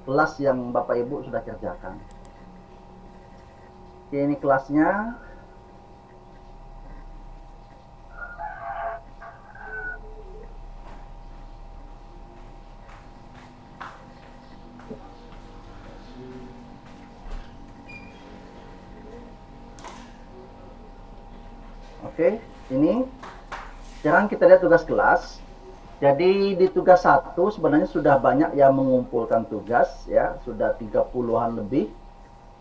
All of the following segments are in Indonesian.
kelas yang Bapak Ibu sudah kerjakan. Oke, ini kelasnya. Oke, ini sekarang kita lihat tugas kelas. Jadi di tugas 1 sebenarnya sudah banyak yang mengumpulkan tugas ya, sudah 30-an lebih.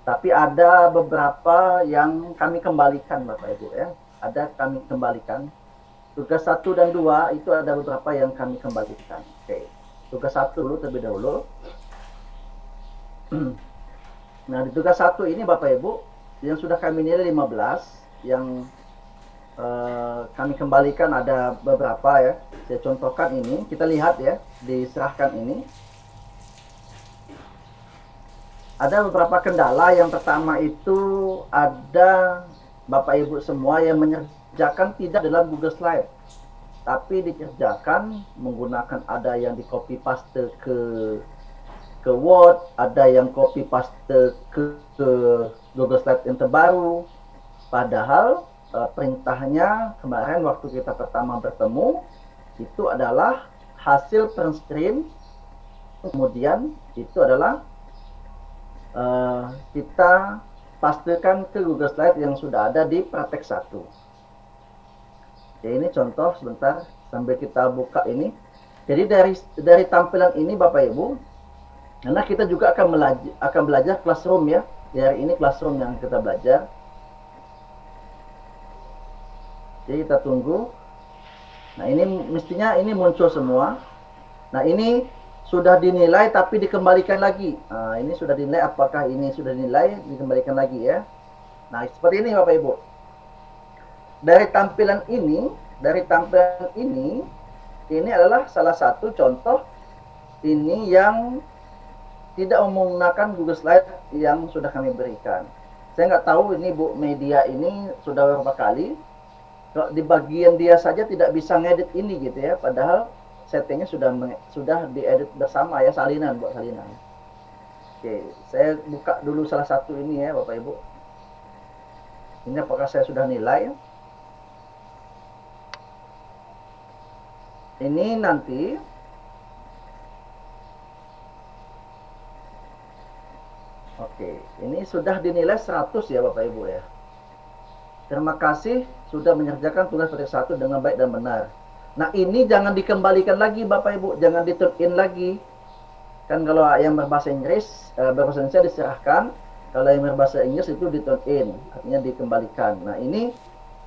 Tapi ada beberapa yang kami kembalikan Bapak Ibu ya. Ada kami kembalikan. Tugas 1 dan 2 itu ada beberapa yang kami kembalikan. Oke. Tugas 1 dulu terlebih dahulu. Nah, di tugas 1 ini Bapak Ibu yang sudah kami nilai 15, yang kami kembalikan ada beberapa ya. Saya contohkan ini, kita lihat ya, diserahkan ini. Ada beberapa kendala. Yang pertama itu ada Bapak Ibu semua yang mengerjakan tidak dalam Google Slide, tapi dikerjakan menggunakan, ada yang di copy paste ke Word, ada yang copy paste ke Google Slide yang terbaru. Padahal perintahnya kemarin waktu kita pertama bertemu itu adalah hasil print screen, kemudian itu adalah kita pastikan ke Google Slide yang sudah ada di praktek 1. Ya, ini contoh sebentar sambil kita buka ini. Jadi dari tampilan ini Bapak Ibu, karena kita juga akan belajar classroom ya. Dari ini classroom yang kita belajar. Jadi kita tunggu. Nah, ini mestinya ini muncul semua. Nah, ini sudah dinilai tapi dikembalikan lagi. Nah, ini sudah dinilai, apakah ini sudah dinilai, dikembalikan lagi ya. Nah, seperti ini Bapak Ibu. Dari tampilan ini adalah salah satu contoh ini yang tidak menggunakan Google Slide yang sudah kami berikan. Saya nggak tahu ini Bu Media ini sudah berapa kali. Kalau di bagian dia saja tidak bisa ngedit ini gitu ya, padahal settingnya sudah diedit bersama ya, salinan buat salinan. Oke, saya buka dulu salah satu ini ya Bapak Ibu. Ini apakah saya sudah nilai? Ini nanti oke, ini sudah dinilai 100 ya Bapak Ibu ya. Terima kasih sudah mengerjakan tugas praktek 1 dengan baik dan benar. Nah, ini jangan dikembalikan lagi Bapak Ibu, jangan di-turn in lagi. Kan kalau yang berbahasa Inggris, berbahasa Indonesia diserahkan, kalau yang berbahasa Inggris itu di-turn in, artinya dikembalikan. Nah, ini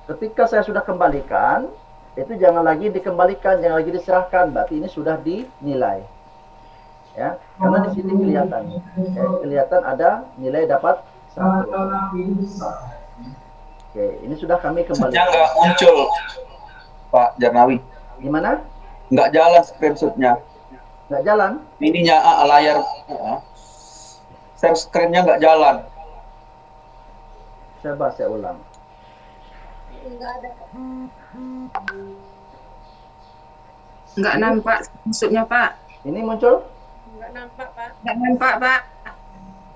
ketika saya sudah kembalikan, itu jangan lagi dikembalikan, jangan lagi diserahkan, berarti ini sudah dinilai. Ya, karena di sini kelihatan, ya, kelihatan ada nilai dapat 100. Oke, ini sudah kami kembali. Nggak muncul, Pak Jarnawi. Gimana? Nggak jalan screenshotnya. Nggak jalan? Ininya layar, share screen-nya nggak jalan. Coba saya ulang. Nggak ada. Nggak nampak maksudnya Pak. Ini muncul? Nggak nampak Pak. Nggak nampak Pak.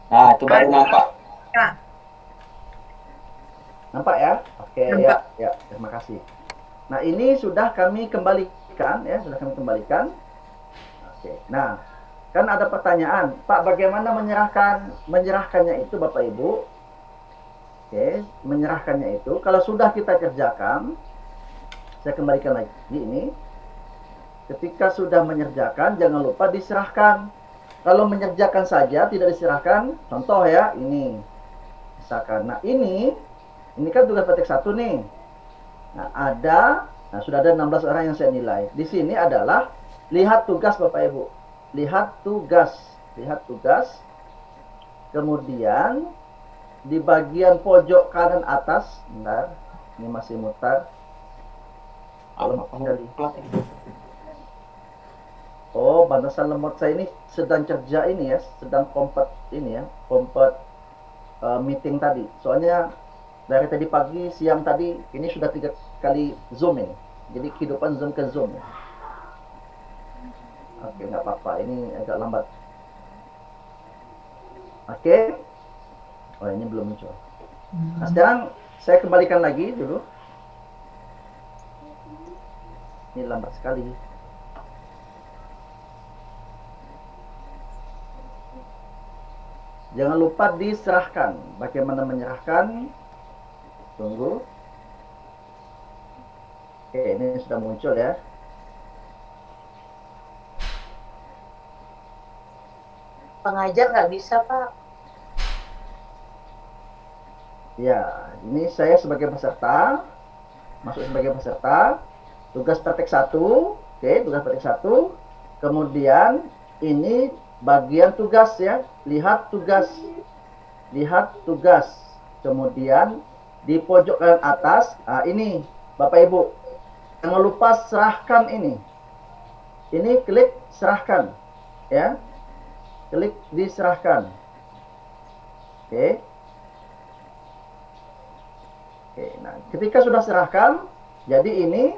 Nah, itu baru nampak. Pak. Nampak ya? Oke, Nampak. ya, terima kasih. Nah, ini sudah kami kembalikan ya, sudah kami kembalikan. Oke. Nah, kan ada pertanyaan, Pak, bagaimana menyerahkannya itu Bapak Ibu? Oke, menyerahkannya itu kalau sudah kita kerjakan, saya kembalikan lagi ini. Ketika sudah mengerjakan, jangan lupa diserahkan. Kalau mengerjakan saja tidak diserahkan, contoh ya, ini. Misalkan, nah ini kan tugas praktek 1 nih. Nah, sudah ada 16 orang yang saya nilai. Di sini adalah lihat tugas Bapak Ibu. Lihat tugas. Kemudian di bagian pojok kanan atas, bentar, ini masih mutar. Oh, batasan lemot saya ini sedang kerja ini ya, sedang kompet ini ya, kompet meeting tadi. Soalnya dari tadi pagi, siang tadi, ini sudah 3 kali Zoom ini. Jadi kehidupan Zoom ke Zoom ya. Oke, nggak apa-apa. Ini agak lambat. Oke. Oh, ini belum muncul. Nah, sekarang saya kembalikan lagi dulu. Ini lambat sekali. Jangan lupa diserahkan. Bagaimana menyerahkan? Tunggu. Oke, ini sudah muncul ya. Pengajar nggak bisa, Pak. Ya, ini saya sebagai peserta, masuk sebagai peserta, tugas praktek 1, oke, tugas praktek 1, kemudian ini bagian tugas ya, lihat tugas, kemudian di pojok kanan atas, nah ini Bapak Ibu, jangan lupa serahkan ini klik serahkan, ya, klik diserahkan, oke. Oke, nah ketika sudah serahkan, jadi ini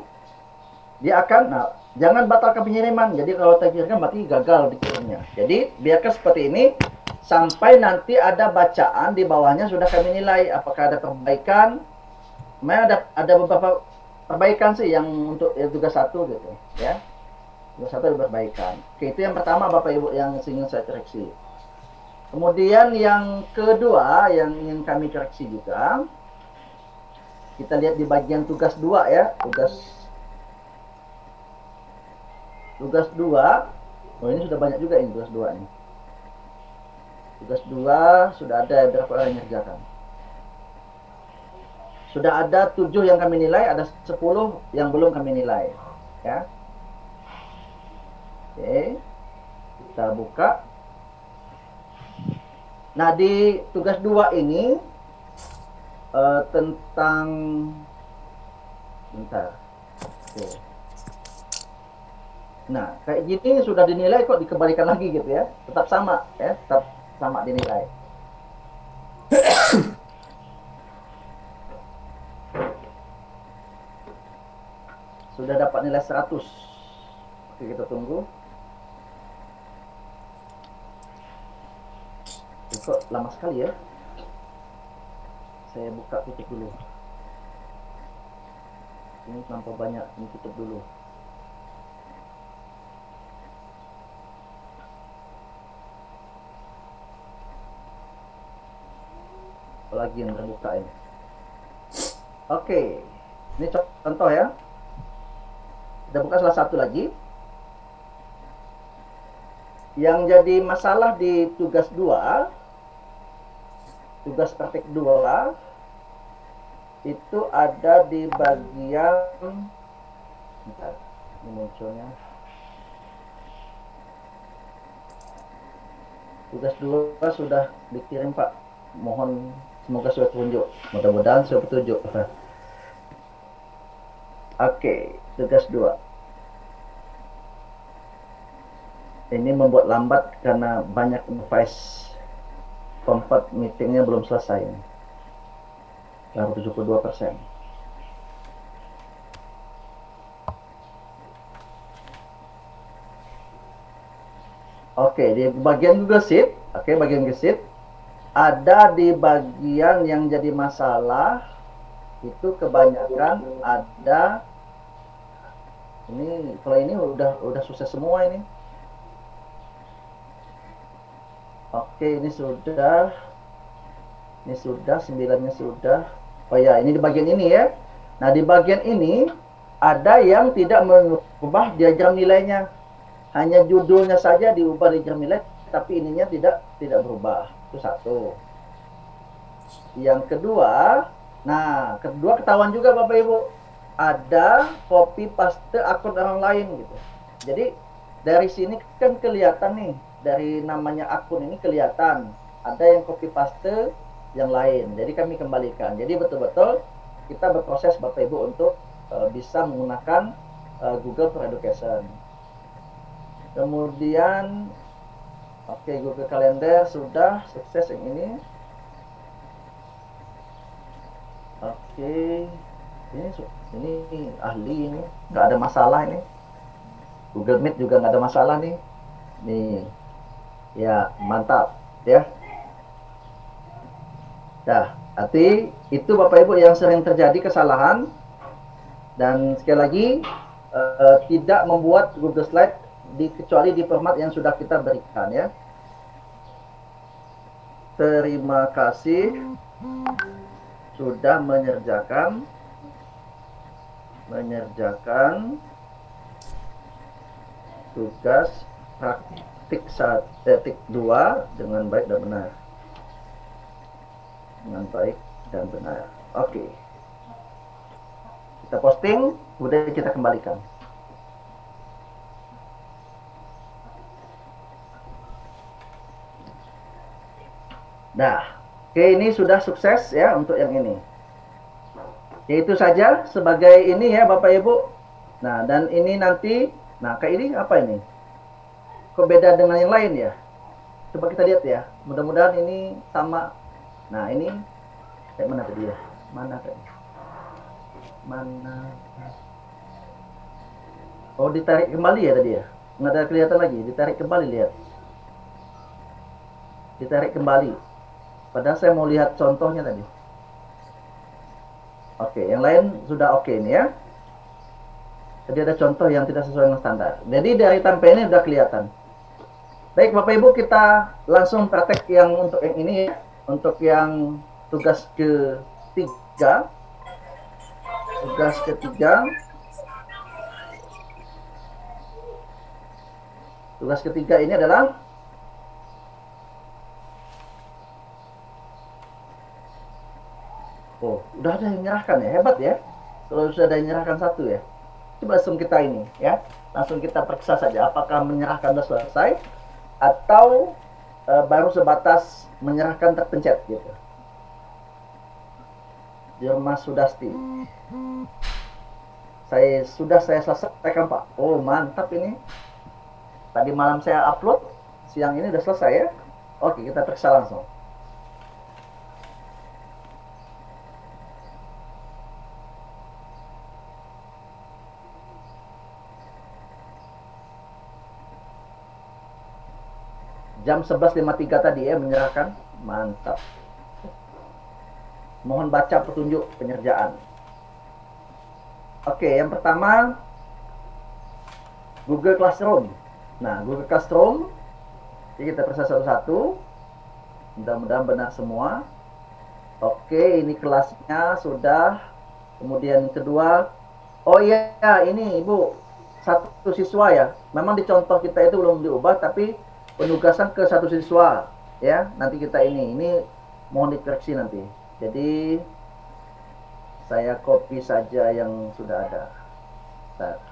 dia akan, nah jangan batalkan pengiriman. Jadi kalau terkirimkan berarti gagal dikirimnya. Jadi biarkan seperti ini sampai nanti ada bacaan di bawahnya sudah kami nilai apakah ada perbaikan. Memang ada beberapa perbaikan sih yang untuk tugas 1 gitu ya. Tugas 1 ada perbaikan. Oke, itu yang pertama Bapak Ibu yang ingin saya koreksi. Kemudian yang kedua yang ingin kami koreksi juga, kita lihat di bagian tugas 2 ya, tugas 2. Oh, ini sudah banyak juga ini tugas 2 ini. Tugas 2 sudah ada berapa orang yang kerjakan. Sudah ada 7 yang kami nilai, ada 10 yang belum kami nilai. Ya. Oke. Kita buka. Nah, di tugas 2 ini tentang bentar. Oke. Nah, kayak gini sudah dinilai kok dikembalikan lagi gitu ya. Tetap sama ya, tetap sama dinilai. Sudah dapat nilai 100. Oke, kita tunggu. Kok lama sekali ya? Saya buka tutup dulu. Ini nampak banyak, ini tutup dulu. Apalagi yang terbuka ini. Oke, ini contoh ya. Kita buka salah satu lagi. Yang jadi masalah di tugas 2, tugas praktek 2 itu ada di bagian, bentar, ini munculnya. Tugas 2 sudah dikirim Pak. Mohon semoga sudah petunjuk. Mudah-mudahan sudah petunjuk. Oke, tugas 2. Ini membuat lambat karena banyak device. Kompat meetingnya belum selesai. Baru 72%. Oke, di bagian Google Sheet, bagian Google Sheet ada di bagian yang jadi masalah itu kebanyakan ada ini, kalau ini udah sukses semua ini. Oke, ini sudah 9-nya sudah. Oh ya, ini di bagian ini ya. Nah, di bagian ini ada yang tidak mengubah diagram nilainya. Hanya judulnya saja diubah diagram nilai, tapi ininya tidak berubah. Itu satu. Yang kedua, nah, ketahuan juga Bapak Ibu, ada copy paste akun orang lain gitu. Jadi dari sini kan kelihatan nih, dari namanya akun ini kelihatan ada yang copy paste yang lain. Jadi kami kembalikan. Jadi betul-betul kita berproses Bapak Ibu untuk bisa menggunakan Google for Education. Kemudian Google Calendar sudah sukses yang ini. Ini ahli ini, nggak ada masalah ini. Google Meet juga nggak ada masalah nih. Nih, ya mantap ya. Dah, arti itu Bapak Ibu yang sering terjadi kesalahan. Dan sekali lagi tidak membuat Google Slide kecuali di format yang sudah kita berikan ya. Terima kasih sudah mengerjakan tugas praktik 2 dengan baik dan benar. Oke. Kita posting, kemudian kita kembalikan. Nah, oke, ini sudah sukses ya untuk yang ini. Itu saja sebagai ini ya Bapak Ibu. Nah, dan ini nanti, nah kayak ini apa ini? Kok beda dengan yang lain ya? Coba kita lihat ya. Mudah-mudahan ini sama. Nah, ini kayak mana tadi ya? Mana tadi? Mana? Oh, ditarik kembali ya tadi ya? Nggak ada kelihatan lagi. Ditarik kembali, lihat. Ditarik kembali. Padahal saya mau lihat contohnya tadi. Oke, yang lain sudah oke ini ya. Jadi ada contoh yang tidak sesuai dengan standar. Jadi dari tampil ini sudah kelihatan. Baik Bapak Ibu, kita langsung praktek yang untuk yang ini ya. Untuk yang tugas ketiga. Tugas ketiga ini adalah udah ada yang menyerahkan ya, hebat ya. Kalau sudah ada yang menyerahkan satu ya. Coba langsung kita ini ya, langsung kita periksa saja apakah menyerahkan sudah selesai atau baru sebatas menyerahkan terpencet gitu. Mas Sudasti. Saya selesaikan Pak. Oh mantap ini. Tadi malam saya upload, siang ini udah selesai ya. Oke, kita periksa langsung. Jam 11.53 tadi ya menyerahkan. Mantap. Mohon baca petunjuk penyerjaan. Oke, yang pertama Google Classroom. Nah, Google Classroom jadi kita periksa satu-satu. Mudah-mudahan benar semua. Oke, ini kelasnya sudah. Kemudian kedua, oh iya, ini Ibu, satu siswa ya. Memang di contoh kita itu belum diubah, tapi penugasan ke satu siswa ya. Nanti kita ini mohon dikoreksi nanti. Jadi saya copy saja yang sudah ada. Bentar.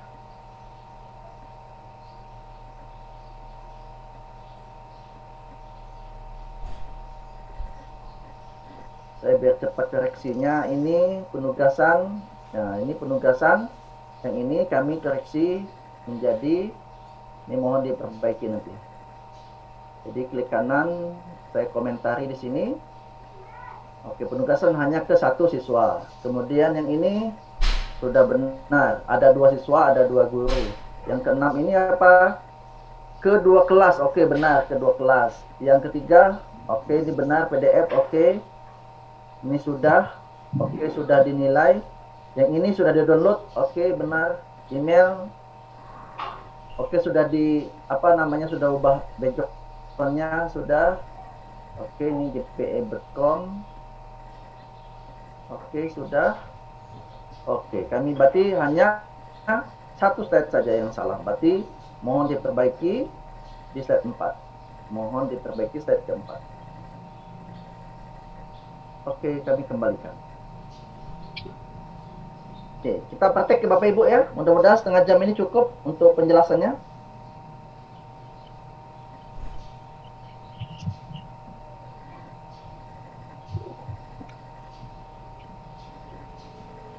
Saya biar cepat koreksinya. Ini penugasan. Nah, ini penugasan. Yang ini kami koreksi menjadi, ini mohon diperbaiki nanti. Jadi klik kanan, saya komentari di sini. Oke, penugasan hanya ke satu siswa. Kemudian yang ini sudah benar, ada 2 siswa, ada 2 guru. Yang keenam ini apa? Kedua kelas. Oke, benar, kedua kelas. Yang ketiga, oke, ini benar, PDF, oke. Ini sudah, oke, sudah dinilai. Yang ini sudah di-download, oke, benar. Email, oke, sudah sudah ubah background-nya, sudah. Oke, ini jpe.com. Oke, sudah. Oke, kami berarti hanya satu slide saja yang salah. Berarti mohon diperbaiki di slide 4. Mohon diperbaiki slide keempat. Oke, kami kembalikan. Oke, kita praktek ke Bapak Ibu ya. Mudah-mudahan setengah jam ini cukup untuk penjelasannya.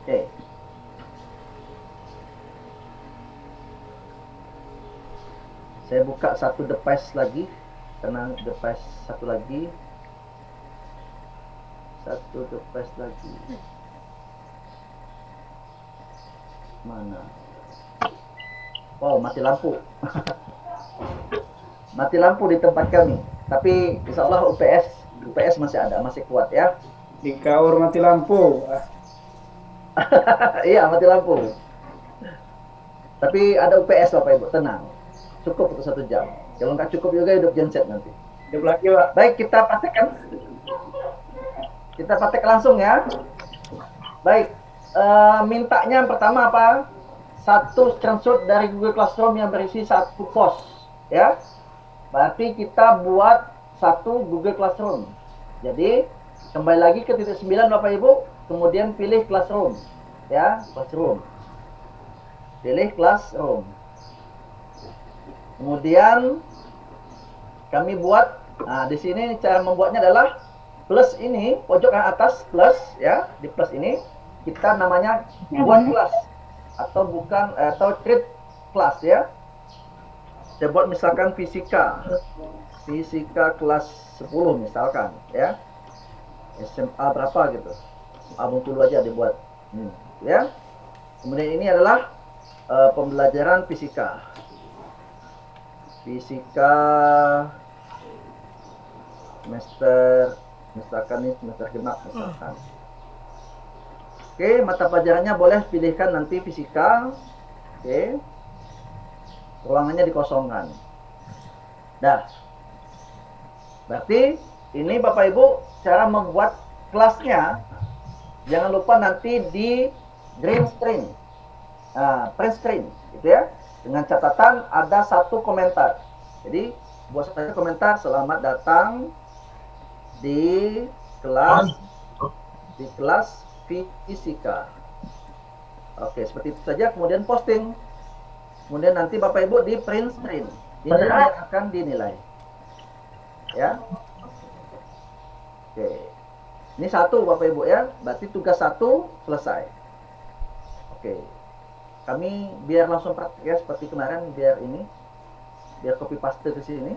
Oke. Saya buka satu device lagi. Karena device satu lagi. Satu device lagi. Mana? Wow, mati lampu. Mati lampu di tempat kami. Tapi insya Allah UPS masih ada, masih kuat ya. Dikaur mati lampu. Iya, mati lampu. Tapi ada UPS Bapak Ibu, tenang. Cukup untuk 1 jam. Kalau nggak cukup juga hidup genset nanti. Hidup lagi, Pak. Baik, kita praktekkan. Kita praktek langsung ya. Baik, mintanya yang pertama apa? Satu screenshot dari Google Classroom yang berisi 1 post, ya. Berarti kita buat 1 Google Classroom. Jadi kembali lagi ke titik 9 Bapak Ibu, kemudian pilih Classroom, ya, Classroom. Pilih Classroom. Kemudian kami buat, nah di sini cara membuatnya adalah plus ini, pojok yang atas plus, ya, di plus ini kita namanya buat kelas atau bukan atau create kelas, ya. Saya buat misalkan fisika kelas 10 misalkan, ya. SMA berapa gitu. SMA Bengkulu aja dibuat. Ya. Kemudian ini adalah pembelajaran fisika. Fisika semester misalkan ini semester genap misalkan. Oke, mata pelajarannya boleh pilihkan nanti fisika. Oke. Ruangannya dikosongkan. Dah. Berarti ini Bapak Ibu cara membuat kelasnya. Jangan lupa nanti di green screen. Print screen gitu ya. Dengan catatan ada 1 komentar. Jadi buat saja komentar, selamat datang di kelas fisika. Oke, seperti itu saja. Kemudian posting. Kemudian nanti Bapak Ibu di print screen. Ini yang akan dinilai. Ya. Oke. Ini 1 Bapak Ibu ya. Berarti tugas 1 selesai. Oke. Kami biar langsung praktik ya seperti kemarin, biar copy paste ke sini.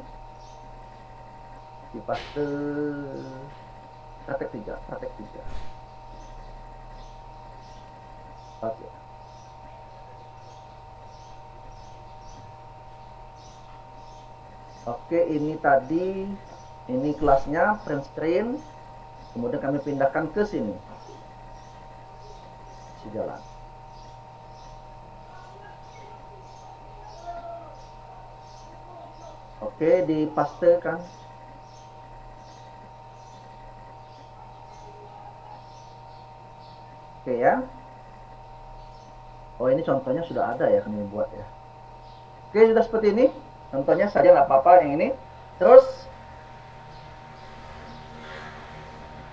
Copy paste praktek 3. Oke. Oke, ini tadi ini kelasnya print screen. Kemudian kami pindahkan ke sini. Jalan. Oke, dipastekan. Oke ya. Oh, ini contohnya sudah ada ya kami buat ya. Oke, sudah seperti ini. Contohnya saja nggak apa-apa yang ini. Terus,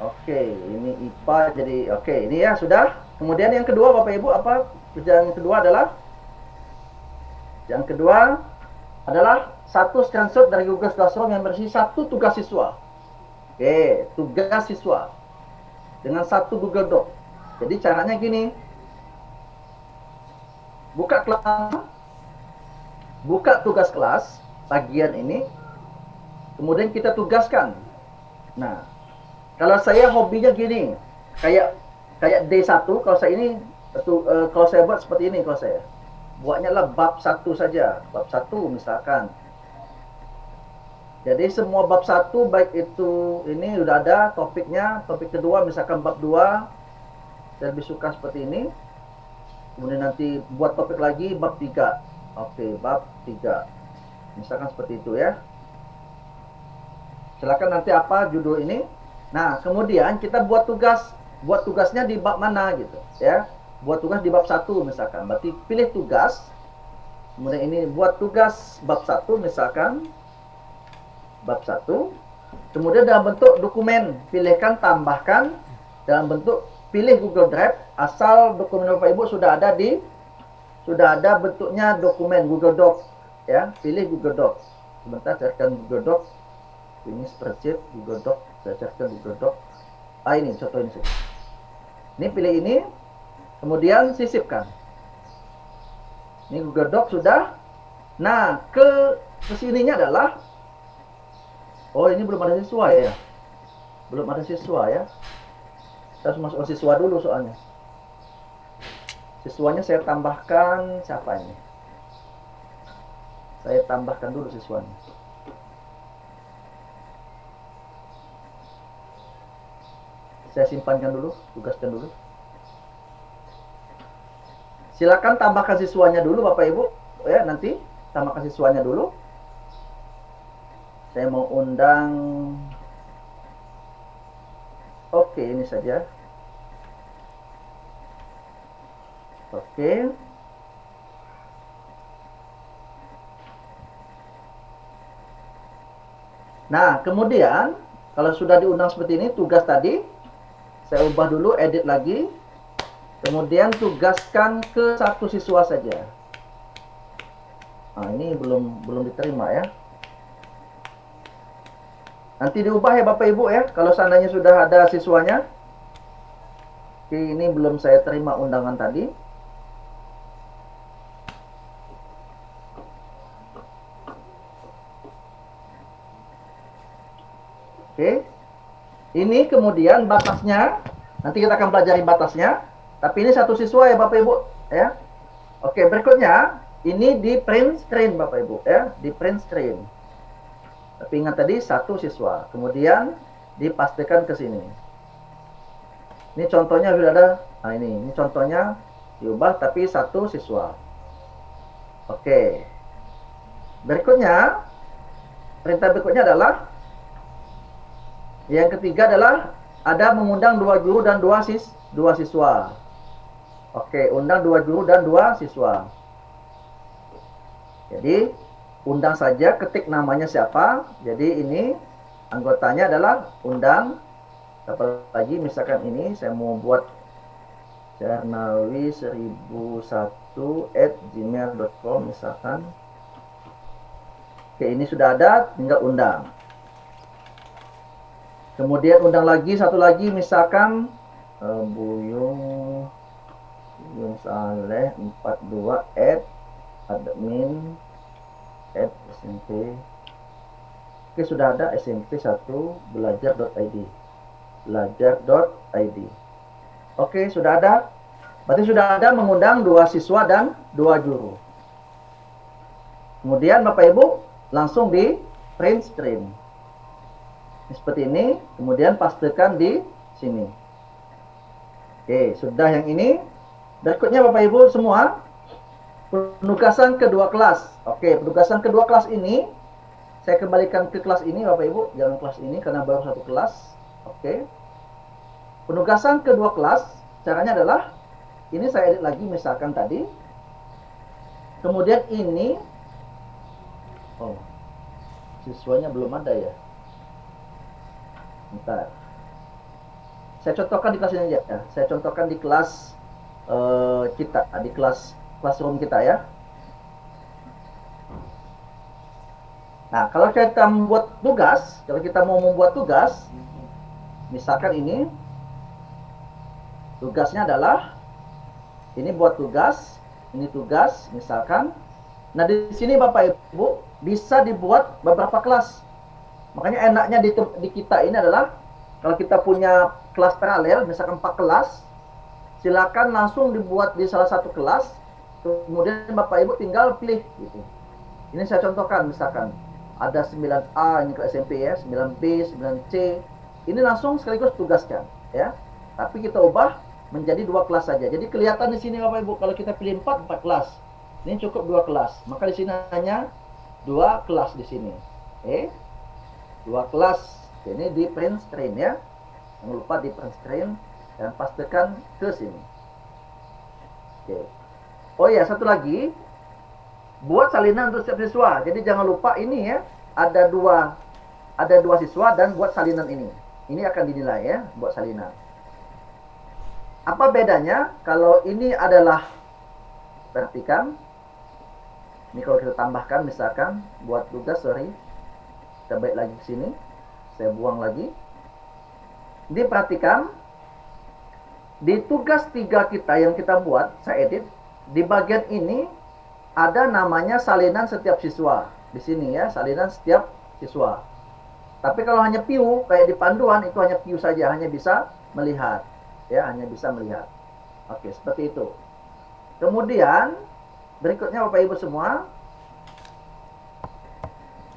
oke, ini IPA jadi oke. Ini ya sudah. Kemudian yang kedua Bapak Ibu apa? Yang kedua adalah 1 screenshot dari Google Classroom yang berisi 1 tugas siswa. Oke, tugas siswa dengan 1 Google Doc. Jadi caranya gini. Buka kelas, buka tugas kelas bagian ini, kemudian kita tugaskan. Nah, kalau saya hobinya gini, kayak D1, kalau saya ini kalau saya buat seperti ini, kalau saya buatnya lah bab 1 saja, bab 1 misalkan. Jadi semua bab 1 baik itu ini udah ada topiknya, topik kedua misalkan bab 2, saya lebih suka seperti ini. Kemudian nanti buat topik lagi bab 3. Oke, bab 3. Misalkan seperti itu ya. Silakan nanti apa judul ini. Nah, kemudian kita buat tugasnya di bab mana gitu ya. Buat tugas di bab 1 misalkan. Berarti pilih tugas. Kemudian ini buat tugas bab 1 misalkan. Bab 1. Kemudian dalam bentuk dokumen, pilihkan tambahkan dalam bentuk pilih Google Drive, asal dokumen Bapak Ibu sudah ada bentuknya dokumen Google Doc ya, pilih Google Doc. Sebentar carikan Google Doc. Ini spreadsheet Google Doc, saya carikan Google Doc. Ini contoh ini saja. Ini pilih ini, kemudian sisipkan. Ini Google Doc sudah. Nah, kesininya adalah ini belum ada siswa ya. Belum ada siswa ya. Saya harus masukkan siswa dulu soalnya. Siswanya saya tambahkan siapa ini? Saya tambahkan dulu siswanya. Saya simpankan dulu, tugaskan dulu. Silakan tambahkan siswanya dulu Bapak Ibu, ya nanti tambahkan siswanya dulu. Saya mau undang. Oke, ini saja. Oke. Nah, kemudian kalau sudah diundang seperti ini, tugas tadi saya ubah dulu, edit lagi. Kemudian tugaskan ke satu siswa saja. Nah, ini belum diterima ya. Nanti diubah ya Bapak Ibu ya, kalau seandainya sudah ada siswanya. Oke, ini belum saya terima undangan tadi. Oke. Ini kemudian batasnya, nanti kita akan pelajari batasnya. Tapi ini satu siswa ya Bapak Ibu ya. Oke, berikutnya ini di print screen Bapak Ibu ya, di print screen. Tapi ingat tadi satu siswa. Kemudian dipastikan ke sini. Ini contohnya sudah ada. Nah, ini contohnya diubah tapi satu siswa. Oke. Berikutnya, perintah berikutnya adalah yang ketiga adalah ada mengundang 2 guru dan 2 siswa. Oke, undang 2 guru dan 2 siswa. Jadi, undang saja, ketik namanya siapa. Jadi ini anggotanya adalah undang. Apalagi misalkan ini saya mau buat jarnawi1001@gmail.com misalkan. Oke, ini sudah ada, tinggal undang. Kemudian undang lagi, satu lagi misalkan Buyung Saleh 42@admin@smp. Oke, sudah ada smp1 belajar.id. Oke, sudah ada. Berarti sudah ada mengundang 2 siswa dan 2 guru. Kemudian Bapak Ibu langsung di print screen. Seperti ini, kemudian pastikan di sini. Oke, sudah yang ini. Berikutnya Bapak Ibu semua, penugasan kedua kelas. Oke, penugasan kedua kelas ini, saya kembalikan ke kelas ini Bapak Ibu, jangan kelas ini karena baru satu kelas. Oke. Penugasan kedua kelas, caranya adalah, ini saya edit lagi misalkan tadi. Kemudian ini, oh, siswanya belum ada ya. Bentar. Saya contohkan di kelas ini aja ya. Saya contohkan di kelas kita, di classroom kita ya. Nah, kalau kita membuat tugas, kalau kita mau membuat tugas, misalkan ini, tugasnya adalah, ini buat tugas, ini tugas, misalkan. Nah, di sini Bapak Ibu bisa dibuat beberapa kelas. Makanya enaknya di kita ini adalah kalau kita punya kelas paralel, misalkan 4 kelas, silakan langsung dibuat di salah satu kelas, kemudian Bapak Ibu tinggal pilih gitu. Ini saya contohkan, misalkan ada 9A ini ke SMP ya, 9B, 9C. Ini langsung sekaligus tugaskan ya. Tapi kita ubah menjadi 2 kelas saja. Jadi kelihatan di sini Bapak Ibu kalau kita pilih 4 kelas. Ini cukup 2 kelas. Maka di sini hanya 2 kelas di sini. Oke. 2 kelas. Ini di print screen ya. Jangan lupa di print screen dan pastikan ke sini. Oke. Oh ya, satu lagi. Buat salinan untuk setiap siswa. Jadi jangan lupa ini ya, ada dua siswa dan buat salinan ini. Ini akan dinilai ya, buat salinan. Apa bedanya kalau ini adalah, perhatikan. Ini kalau kita tambahkan misalkan buat tugas, kita balik lagi ke sini. Saya buang lagi. Ini perhatikan. Di tugas 3 kita yang kita buat, saya edit. Di bagian ini ada namanya salinan setiap siswa. Di sini ya, salinan setiap siswa. Tapi kalau hanya view, kayak di panduan, itu hanya view saja, hanya bisa melihat. Ya, hanya bisa melihat. Oke, seperti itu. Kemudian, berikutnya Bapak Ibu semua,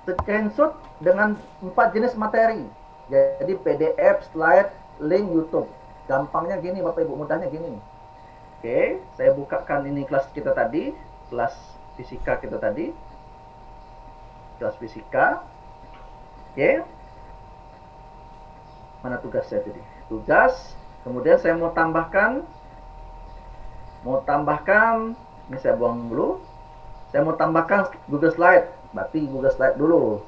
screenshot dengan 4 jenis materi. Jadi PDF, slide, link YouTube. Gampangnya gini Bapak Ibu, mudahnya gini. Oke, saya bukakan ini kelas kita tadi, kelas fisika kita tadi. Kelas fisika. Oke. Mana tugas saya tadi? Tugas. Kemudian saya mau tambahkan, ini saya buang dulu. Saya mau tambahkan Google Slide. Berarti Google Slide dulu.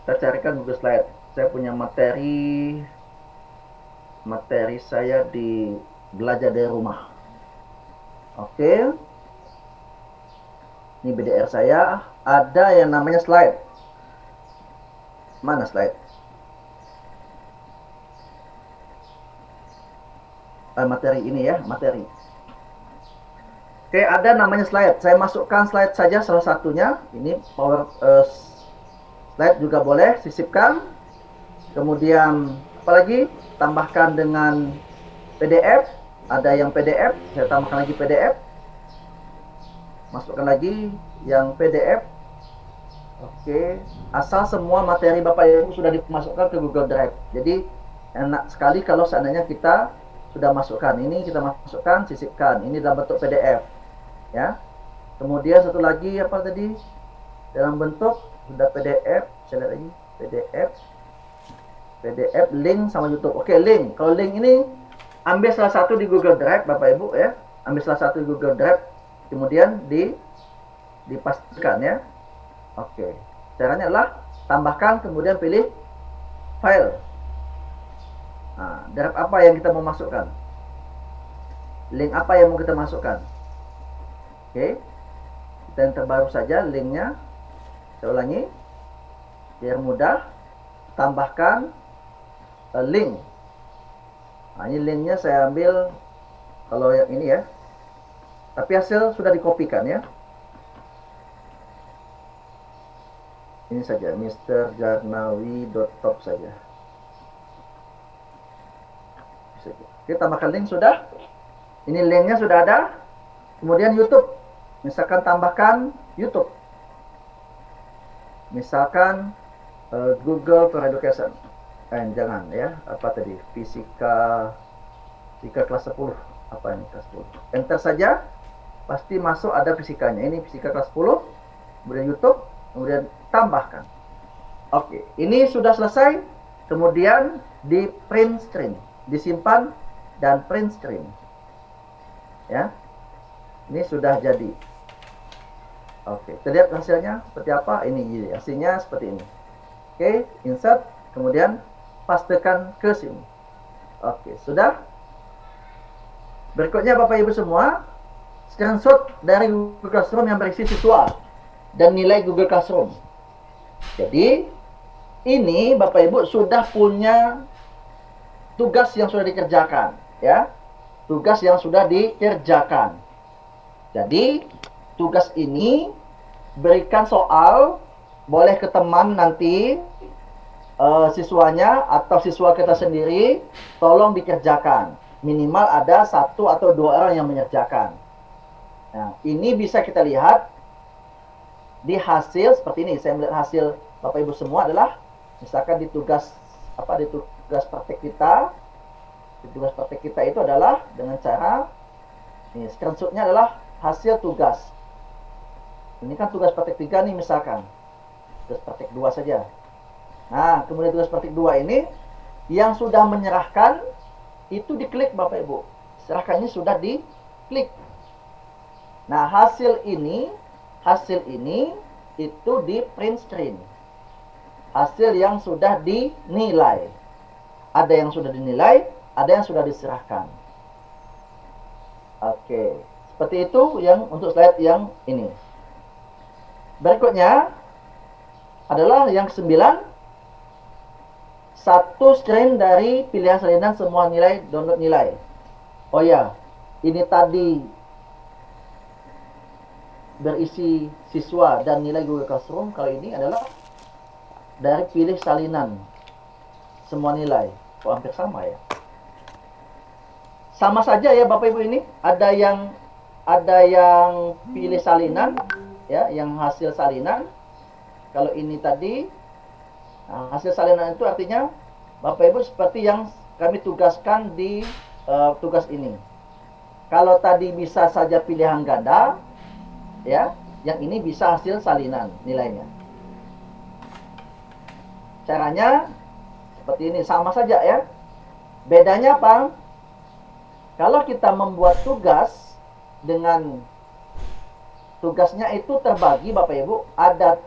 Kita carikan Google Slide. Saya punya materi saya di belajar dari rumah. Oke. Ini BDR saya. Ada yang namanya slide. Mana slide? Materi ini ya, materi. Oke, ada namanya slide. Saya masukkan slide saja salah satunya. Ini power slide juga boleh, sisipkan. Kemudian apalagi tambahkan dengan PDF. Ada yang PDF, saya tambahkan lagi PDF. Masukkan lagi yang PDF. Oke, asal semua materi Bapak Ibu sudah dimasukkan ke Google Drive. Jadi enak sekali kalau seandainya kita sudah masukkan. Ini kita masukkan, sisipkan. Ini dalam bentuk PDF. Ya. Kemudian satu lagi apa tadi? Dalam bentuk sudah PDF, saya lihat lagi PDF link sama YouTube. Oke, link. Kalau link ini ambil salah satu di Google Drive Bapak Ibu ya. Ambil salah satu di Google Drive, kemudian dipastikan ya. Oke. Caranya adalah tambahkan, kemudian pilih file. Nah, drive apa yang kita mau masukkan? Link apa yang mau kita masukkan? Oke. Kita yang terbaru saja linknya. Saya ulangi. Biar mudah. Tambahkan link. Nah, ini linknya saya ambil kalau yang ini ya. Tapi hasil sudah dikopikan ya. Ini saja, mrjarnawi.top saja. Oke, tambahkan link sudah. Ini linknya sudah ada. Kemudian YouTube. Misalkan tambahkan YouTube. Misalkan Google for Education. Jangan ya. Apa tadi? Fisika kelas 10. Apa ini kelas 10? Enter saja. Pasti masuk ada fisikanya. Ini fisika kelas 10. Kemudian YouTube. Kemudian tambahkan. Oke, ini sudah selesai. Kemudian di print screen. Disimpan dan print screen ya. Ini sudah jadi. Oke, kita lihat hasilnya seperti apa. Ini hasilnya seperti ini. Oke, insert, kemudian pastekan ke sini. Oke, sudah. Berikutnya Bapak Ibu semua, screenshot dari Google Classroom yang berisi siswa dan nilai Google Classroom. Jadi ini Bapak Ibu sudah punya tugas yang sudah dikerjakan ya. Tugas yang sudah dikerjakan. Jadi tugas ini berikan soal, boleh ke teman nanti siswanya atau siswa kita sendiri, tolong dikerjakan. Minimal ada 1 atau 2 orang yang mengerjakan. Nah, ini bisa kita lihat di hasil seperti ini. Saya melihat hasil Bapak Ibu semua adalah misalkan di tugas praktek kita. Tugas praktek kita itu adalah dengan cara ini, screenshotnya adalah hasil tugas. Ini kan tugas praktek 3 nih misalkan. Tugas praktek 2 saja. Nah, kemudian tugas praktek 2 ini yang sudah menyerahkan itu diklik Bapak Ibu. Serahkannya sudah diklik. Nah, hasil ini itu di print screen. Hasil yang sudah dinilai. Ada yang sudah dinilai, ada yang sudah diserahkan. Oke, seperti itu yang untuk slide yang ini. Berikutnya adalah yang ke-9. Satu screen dari pilihan salinan semua nilai, download nilai. Oh ya, ini tadi berisi siswa dan nilai Google Classroom. Kalau ini adalah dari pilih salinan semua nilai. Oh, hampir sama ya. Sama saja ya Bapak Ibu ini. Ada yang pilih salinan ya, yang hasil salinan. Kalau ini tadi, nah, hasil salinan itu artinya Bapak Ibu seperti yang kami tugaskan di tugas ini. Kalau tadi bisa saja pilihan ganda, ya, yang ini bisa hasil salinan nilainya. Caranya seperti ini, sama saja ya. Bedanya apa? Kalau kita membuat tugas dengan tugasnya itu terbagi Bapak Ibu, ada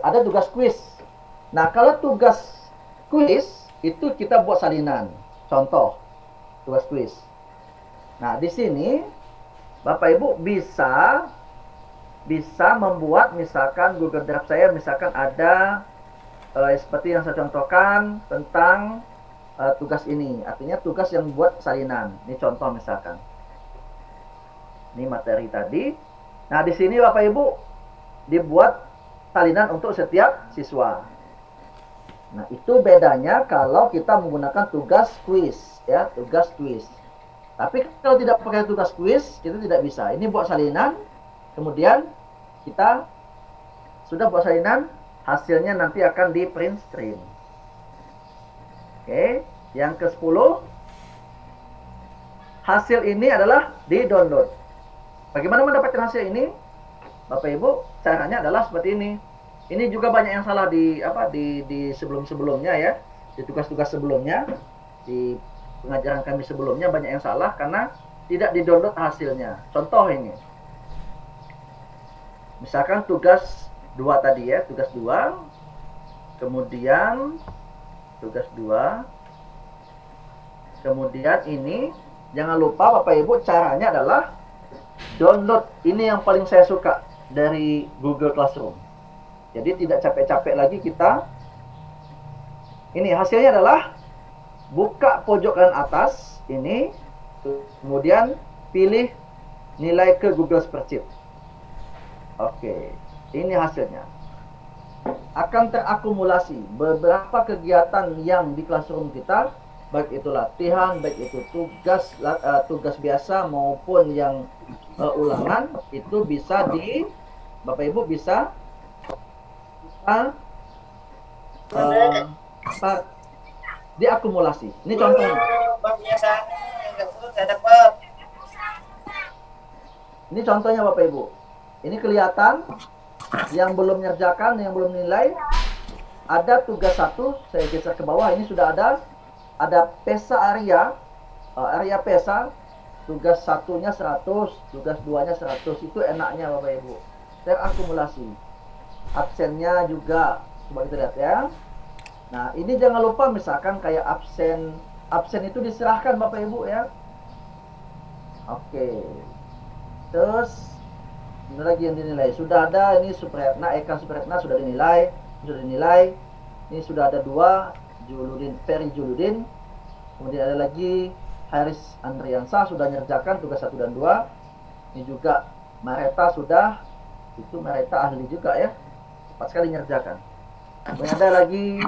ada tugas kuis. Nah, kalau tugas kuis itu kita buat salinan. Contoh, tugas kuis. Nah, di sini Bapak Ibu bisa membuat, misalkan Google Drive saya misalkan ada seperti yang saya contohkan tentang tugas ini. Artinya tugas yang buat salinan. Ini contoh misalkan. Ini materi tadi. Nah, di sini Bapak Ibu dibuat salinan untuk setiap siswa. Nah, itu bedanya kalau kita menggunakan tugas kuis, ya, tugas kuis. Tapi kalau tidak pakai tugas kuis, kita tidak bisa. Ini buat salinan, kemudian kita sudah buat salinan, hasilnya nanti akan di print screen. Oke, yang ke-10, hasil ini adalah di-download. Bagaimana mendapatkan hasil ini? Bapak Ibu, caranya adalah seperti ini. Ini juga banyak yang salah di sebelum-sebelumnya ya. Di tugas-tugas sebelumnya, di pengajaran kami sebelumnya banyak yang salah karena tidak di-download hasilnya. Contoh ini. Misalkan tugas 2 tadi ya, tugas 2. Kemudian tugas 2. Kemudian ini jangan lupa Bapak Ibu, caranya adalah download. Ini yang paling saya suka dari Google Classroom. Jadi tidak capek-capek lagi kita. Ini hasilnya adalah buka pojok kanan atas ini, kemudian pilih nilai ke Google Spreadsheet. Oke, ini hasilnya. Akan terakumulasi beberapa kegiatan yang di Classroom kita, baik itu latihan, baik itu tugas biasa maupun yang ulangan, itu bisa Bapak Ibu bisa diakumulasi. Ini contohnya. Ini contohnya Bapak Ibu. Ini kelihatan yang belum nyerjakan, yang belum nilai. Ada tugas 1, saya geser ke bawah. Ini sudah ada PESA area PESA. Tugas 1-nya 100, tugas 2-nya 100. Itu enaknya Bapak Ibu. Terakumulasi. Absennya juga, coba kita lihat ya. Nah, ini jangan lupa misalkan kayak absen itu diserahkan Bapak Ibu ya. Oke. Terus ini lagi yang dinilai. Sudah ada ini Supriyatna, Eka Supriyatna sudah dinilai. Ini sudah ada 2, Ferry Juludin. Kemudian ada lagi Haris Andriansah sudah nyerjakan tugas 1 dan 2. Ini juga Mareta sudah. Itu Mareta ahli juga ya. Cepat sekali nyerjakan. Kemudian ada lagi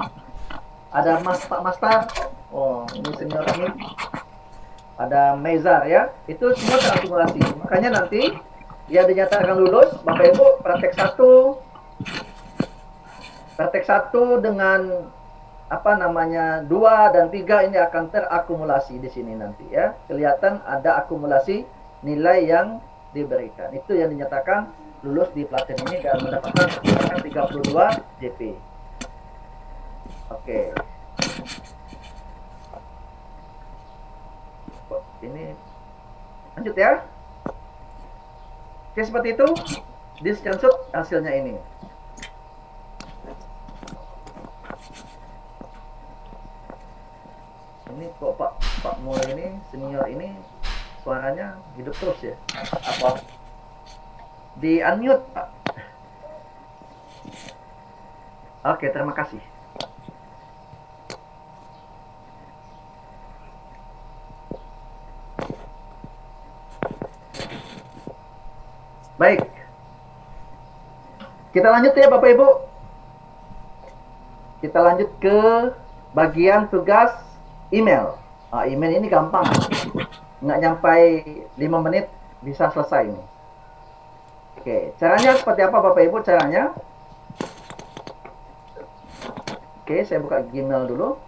Pak Master. Oh, ini senior ini. Ada Mezar ya. Itu semua terakumulasi. Makanya nanti dia dinyatakan lulus, Bapak Ibu, praktek 1 dengan 2 dan 3 ini akan terakumulasi di sini nanti ya. Kelihatan ada akumulasi nilai yang diberikan. Itu yang dinyatakan lulus di pelatihan ini dan mendapatkan 32 JP. Oke. Ini lanjut ya. Oke, seperti itu. Di screenshot hasilnya ini. Ini kok Pak Mulai ini senior ini suaranya hidup terus ya. Apa? Di unmute Pak. Oke, terima kasih. Baik. Kita lanjut ya Bapak Ibu. Kita lanjut ke bagian tugas email. Email ini gampang. Nggak nyampai 5 menit bisa selesai ini. Oke, caranya seperti apa Bapak Ibu? Caranya Oke, saya buka Gmail dulu.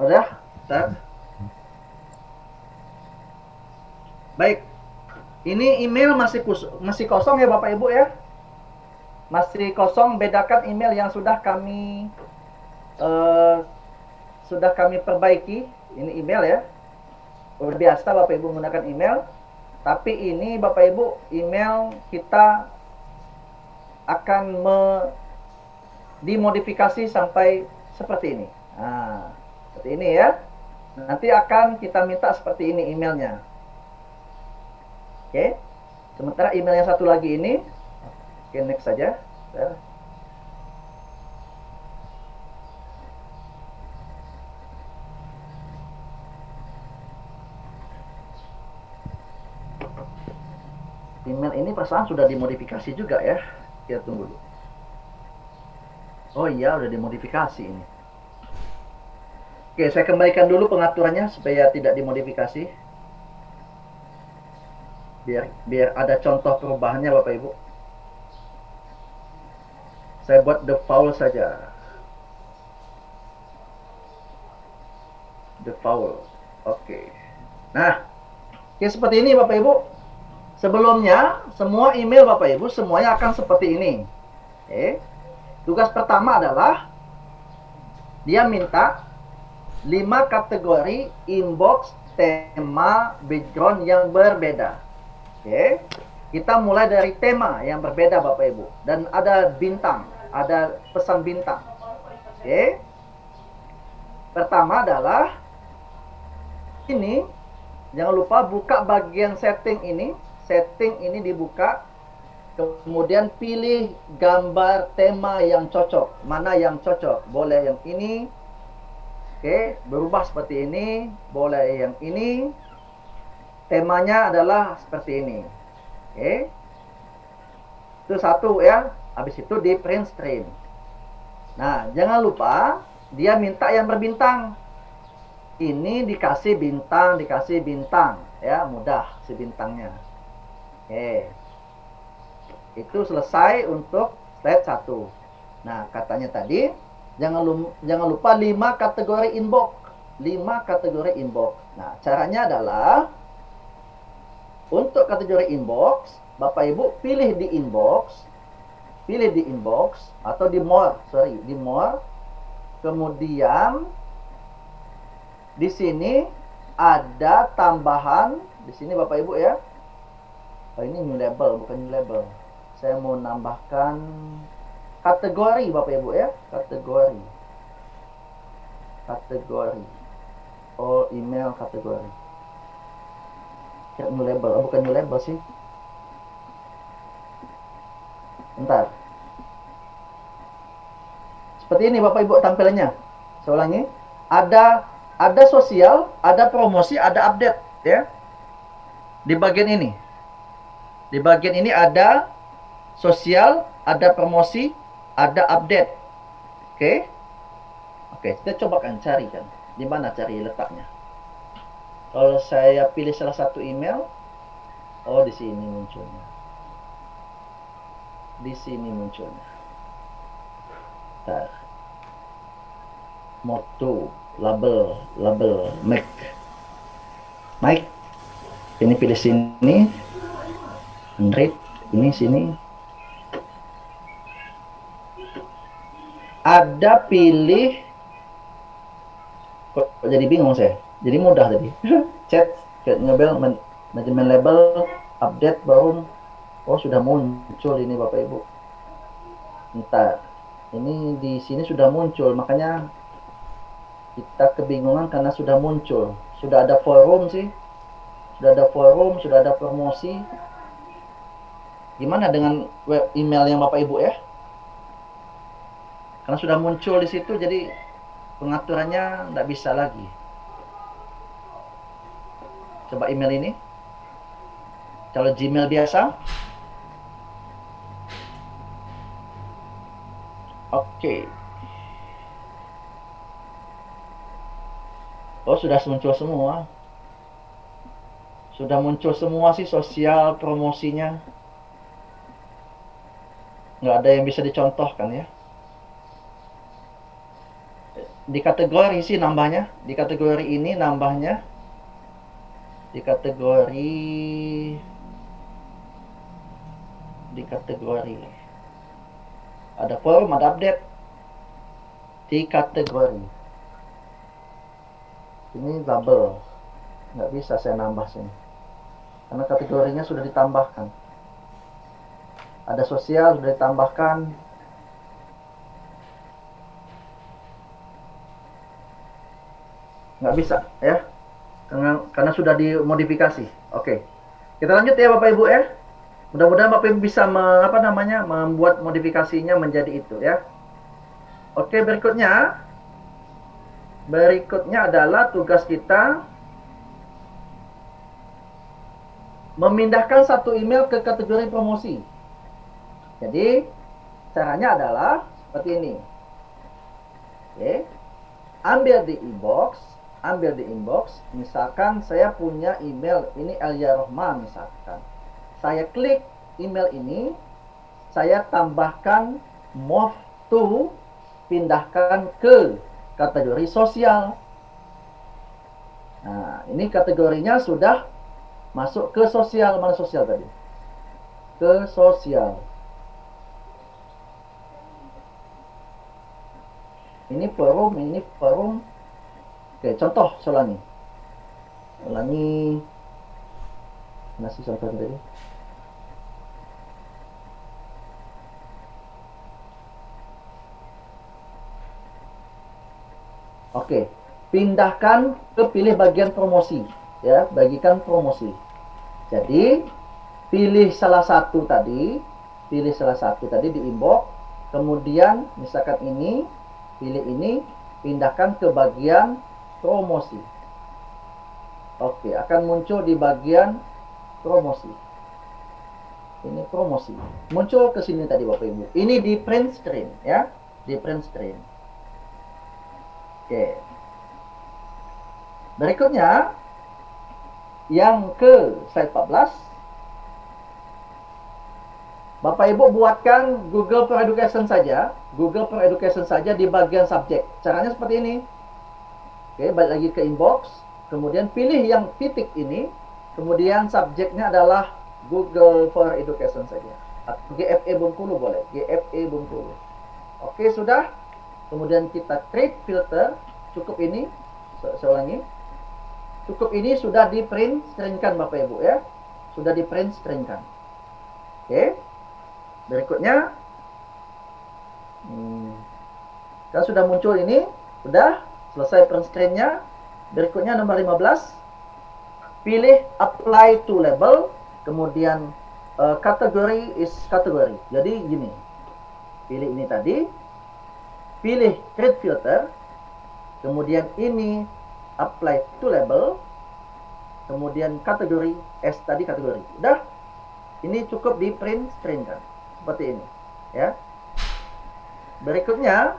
Udah, Ustaz? Baik. Ini email masih kosong ya Bapak Ibu ya. Masih kosong, bedakan email yang sudah kami perbaiki. Ini email ya. Luar biasa Bapak Ibu menggunakan email. Tapi ini Bapak Ibu, email kita akan dimodifikasi sampai seperti ini. Nah, seperti ini ya. Nanti akan kita minta seperti ini emailnya. Oke. Sementara email yang satu lagi ini, oke, next saja. Email ini perasaan sudah dimodifikasi juga ya. Kita tunggu dulu. Oh iya, udah dimodifikasi ini. Oke, saya kembalikan dulu pengaturannya supaya tidak dimodifikasi. Biar ada contoh perubahannya Bapak Ibu. Saya buat default saja. Default. Oke. Nah, oke, seperti ini Bapak Ibu. Sebelumnya, semua email Bapak Ibu semuanya akan seperti ini. Oke. Tugas pertama adalah dia minta 5 kategori inbox, tema, background yang berbeda. Oke. Kita mulai dari tema yang berbeda Bapak Ibu. Dan ada bintang, ada pesan bintang. Oke. Pertama adalah ini, jangan lupa buka bagian setting ini. Setting ini dibuka. Kemudian pilih gambar tema yang cocok. Mana yang cocok? Boleh yang ini. Oke, berubah seperti ini. Boleh yang ini. Temanya adalah seperti ini. Oke. Itu satu ya. Habis itu di print screen. Nah, jangan lupa dia minta yang berbintang. Ini dikasih bintang ya, mudah si bintangnya. Oke. Itu selesai untuk slide 1. Nah, katanya tadi jangan lupa 5 kategori inbox. 5 kategori inbox. Nah, caranya adalah untuk kategori inbox, Bapak Ibu pilih di inbox atau di more, di more. Kemudian di sini ada tambahan, di sini Bapak Ibu ya. Oh, ini new label, bukan new label. Saya mau nambahkan kategori Bapak Ibu ya, kategori. All email kategori. New label, bukan new label sih. Bentar. Seperti ini Bapak Ibu tampilannya. Saya ulangi. Ada sosial, ada promosi, ada update ya. Di bagian ini. Di bagian ini ada sosial, ada promosi, ada update. Oke. Oke, kita coba kan cari kan. Di mana cari letaknya? Kalau saya pilih salah satu email, oh di sini munculnya. Di sini munculnya. Bentar. Moto, label, mic. Ini pilih sini. Read, ini sini. Ada pilih. Kok jadi bingung saya? Jadi mudah tadi. Chat, label, manajemen label, update baru. Oh, sudah muncul ini Bapak Ibu. Entar. Ini di sini sudah muncul, makanya kita kebingungan karena sudah muncul. Sudah ada forum sih. Sudah ada forum, sudah ada promosi. Gimana dengan web email yang Bapak Ibu ya? Karena sudah muncul di situ, jadi pengaturannya nggak bisa lagi. Coba email ini. Kalau Gmail biasa. Oke. Oh, sudah muncul semua. Sudah muncul semua sih sosial promosinya. Nggak ada yang bisa dicontohkan ya. Di kategori sih nambahnya. Di kategori ini nambahnya. Di kategori ada forum, ada update. Di kategori ini double, nggak bisa saya nambah sini karena kategorinya sudah ditambahkan. Ada sosial sudah ditambahkan. Nggak bisa ya karena sudah dimodifikasi. Oke, kita lanjut ya Bapak Ibu ya. Mudah-mudahan Bapak Ibu bisa membuat modifikasinya menjadi itu ya. Oke, berikutnya adalah tugas kita memindahkan satu email ke kategori promosi. Jadi caranya adalah seperti ini. Oke, ambil di inbox. Misalkan saya punya email ini Elia Rohman misalkan. Saya klik email ini, saya tambahkan move to, pindahkan ke kategori sosial. Nah, ini kategorinya sudah masuk ke sosial. Mana sosial tadi? Ke sosial. Ini forum. Oke, contoh saya ulangi. Masih contoh tadi. Oke, pindahkan ke pilih bagian promosi ya, bagikan promosi. Jadi pilih salah satu tadi di inbox, kemudian misalkan ini, pilih ini, pindahkan ke bagian promosi. Oke, akan muncul di bagian promosi. Ini promosi. Muncul ke sini tadi Bapak Ibu. Ini di print screen ya, di print screen. Oke. Berikutnya yang ke slide 14. Bapak Ibu buatkan Google for Education saja, di bagian subjek. Caranya seperti ini. Oke, balik lagi ke inbox, kemudian pilih yang titik ini, kemudian subjeknya adalah Google for Education saja. Atau GFE Bengkulu boleh, GFE Bengkulu. Oke, sudah. Kemudian kita create filter, cukup ini, saya ulangi, cukup ini sudah di print screenkan Bapak Ibu ya, sudah di print screenkan. Oke, berikutnya, kan sudah muncul ini, sudah selesai print screennya. Berikutnya nomor 15, pilih apply to label, kemudian kategori is kategori. Jadi gini, pilih ini tadi. Pilih create filter, kemudian ini apply to label, kemudian kategori S tadi kategori. Udah, ini cukup di print screen kan, seperti ini ya. Berikutnya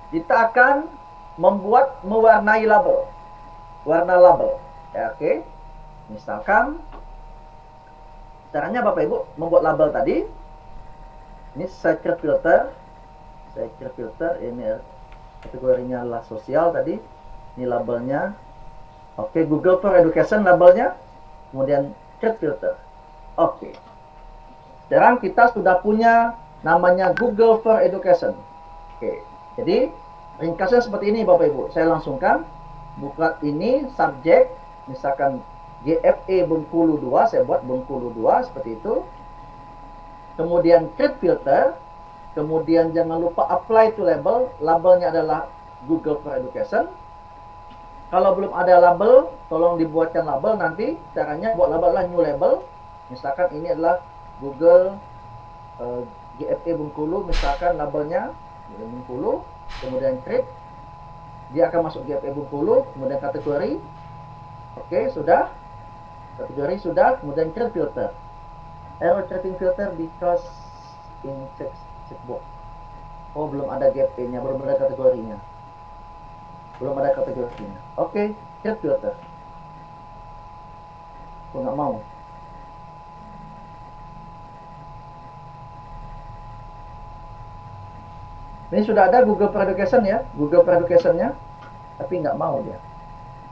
kita akan mewarnai label, warna label ya. Oke, misalkan caranya Bapak Ibu membuat label tadi. Ini saya create filter, ini kategorinya adalah sosial tadi. Ini labelnya. Oke, Google for Education labelnya. Kemudian create filter. Oke. Sekarang kita sudah punya namanya Google for Education. Oke. Jadi ringkasnya seperti ini Bapak Ibu. Saya langsungkan buka ini subjek, misalkan GFE Bengkulu 2, saya buat Bengkulu 2 seperti itu. Kemudian create filter, kemudian jangan lupa apply to label, labelnya adalah Google for Education. Kalau belum ada label, tolong dibuatkan label nanti. Caranya buat label adalah new label. Misalkan ini adalah Google GFE Bengkulu, misalkan labelnya Bengkulu, kemudian create. dia akan masuk GFA Bengkulu, kemudian kategori. Oke, sudah. Kategori sudah, kemudian create filter. Error creating filter because in checkbox. Oh, belum ada GFA-nya, belum ada kategorinya. Belum ada kategorinya. Oke, create filter. Aku nggak mau. Ini sudah ada Google for Education ya, Google for Education-nya, tapi nggak mau dia.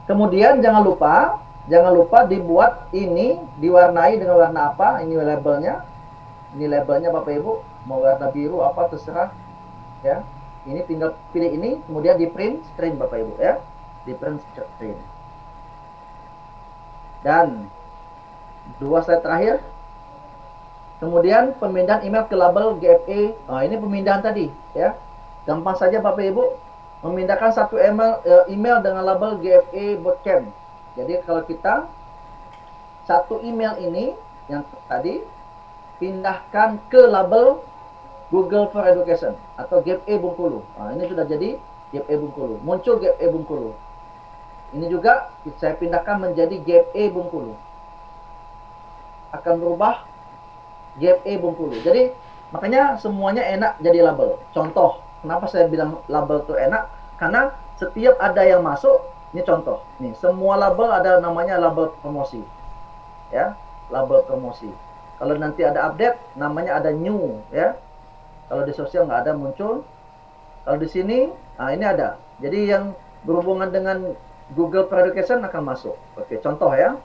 Kemudian jangan lupa dibuat ini diwarnai dengan warna apa? Ini labelnya. Ini labelnya Bapak Ibu, mau warna biru apa terserah ya. Ini tinggal pilih ini, kemudian di print screen Bapak Ibu ya. Di print screen. Dan dua slide terakhir. Kemudian pemindahan email ke label GFA. Nah, ini pemindahan tadi ya. Gampang saja Bapak Ibu memindahkan satu email dengan label GFA Bootcamp. Jadi kalau kita satu email ini yang tadi pindahkan ke label Google for Education atau GFA Bengkulu. Nah, ini sudah jadi GFA Bengkulu. Muncul GFA Bengkulu. Ini juga saya pindahkan menjadi GFA Bengkulu. Akan berubah GFA Bengkulu. Jadi makanya semuanya enak jadi label. Contoh, kenapa saya bilang label itu enak? Karena setiap ada yang masuk, ini contoh. Nih, semua label ada namanya label promosi. Ya, label promosi. Kalau nanti ada update, namanya ada new, ya. Kalau di sosial nggak ada muncul. Kalau di sini, nah ini ada. Jadi yang berhubungan dengan Google for Education akan masuk. Oke, contoh ya.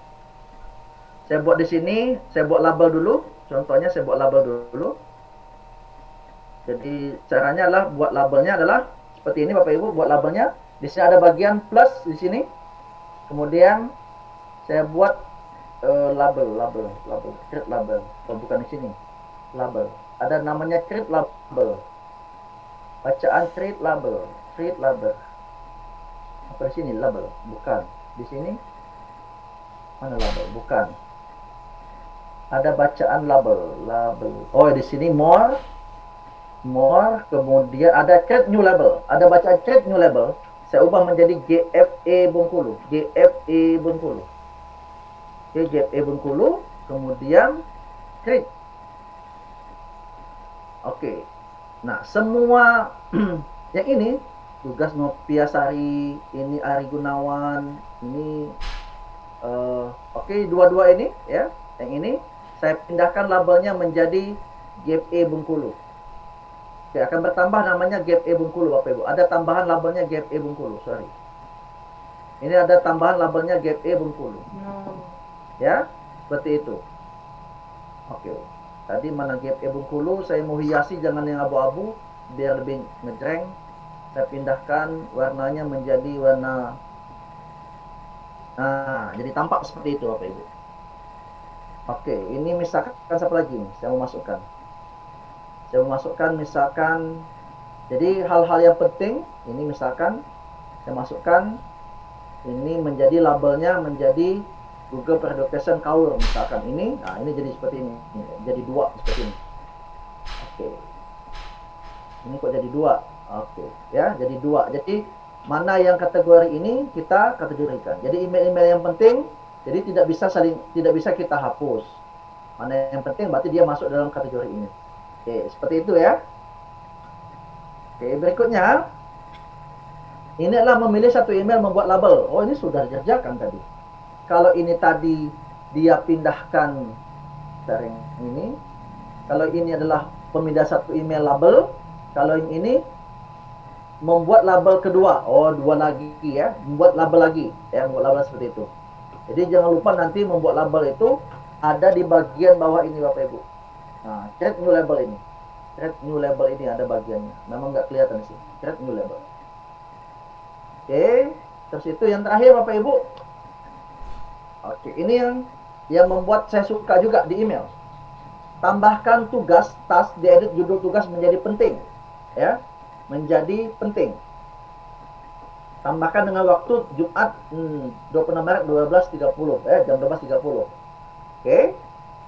Saya buat di sini, saya buat label dulu. Contohnya saya buat label dulu. Jadi caranya adalah buat labelnya adalah seperti ini Bapak Ibu, buat labelnya. Di sini ada bagian plus di sini. Kemudian saya buat label, create label. Oh, bukan di sini. Label. Ada namanya create label. Bacaan create label. Apa di sini label? Bukan. Di sini mana label? Bukan. Ada bacaan label. Oh, di sini more, kemudian ada create new label. Ada bacaan create new label. Saya ubah menjadi GFA Bengkulu. Oke, GFA Bengkulu, kemudian create. Oke. Nah, semua yang ini tugas Nopiasari, ini Ari Gunawan, ini oke, dua-dua ini ya. Yang ini saya pindahkan labelnya menjadi GFA Bengkulu. Oke, akan bertambah namanya GFA Bengkulu Bapak Ibu. Ada tambahan labelnya GFA Bengkulu, sorry. Ini ada tambahan labelnya GFA Bengkulu. Ya, seperti itu. Oke. Tadi mana GFA Bengkulu, saya mau hiasi jangan yang abu-abu biar lebih ngejreng. Saya pindahkan warnanya menjadi warna. Nah, jadi tampak seperti itu Bapak Ibu. Oke, ini misalkan siapa lagi nih? Saya mau masukkan. Misalkan, jadi hal-hal yang penting, ini misalkan, saya masukkan, ini menjadi labelnya, menjadi Google for Education Kaur, misalkan ini, nah ini jadi seperti ini, jadi dua seperti ini. Oke, ini kok jadi dua, oke, ya, jadi dua, jadi mana yang kategori ini kita kategorikan, jadi email-email yang penting, jadi tidak bisa kita hapus, mana yang penting berarti dia masuk dalam kategori ini. Oke, seperti itu ya. Oke, berikutnya ini adalah memilih satu email membuat label. Oh, ini sudah dikerjakan tadi. Kalau ini tadi dia pindahkan dari ini. Kalau ini adalah pemindah satu email label. Kalau yang ini membuat label kedua. Oh, dua lagi ya. Membuat label lagi. Ya, membuat label seperti itu. Jadi jangan lupa nanti membuat label itu ada di bagian bawah ini Bapak Ibu. Nah, create new label ini. Create new label ini ada bagiannya. Memang nggak kelihatan sih. Create new label. Oke, terus itu yang terakhir Bapak Ibu. Oke, ini yang membuat saya suka juga di email. Tambahkan tugas, task, diedit judul tugas menjadi penting. Ya, menjadi penting. Tambahkan dengan waktu Jumat 26 Maret 12.30. Jam 12.30. Oke,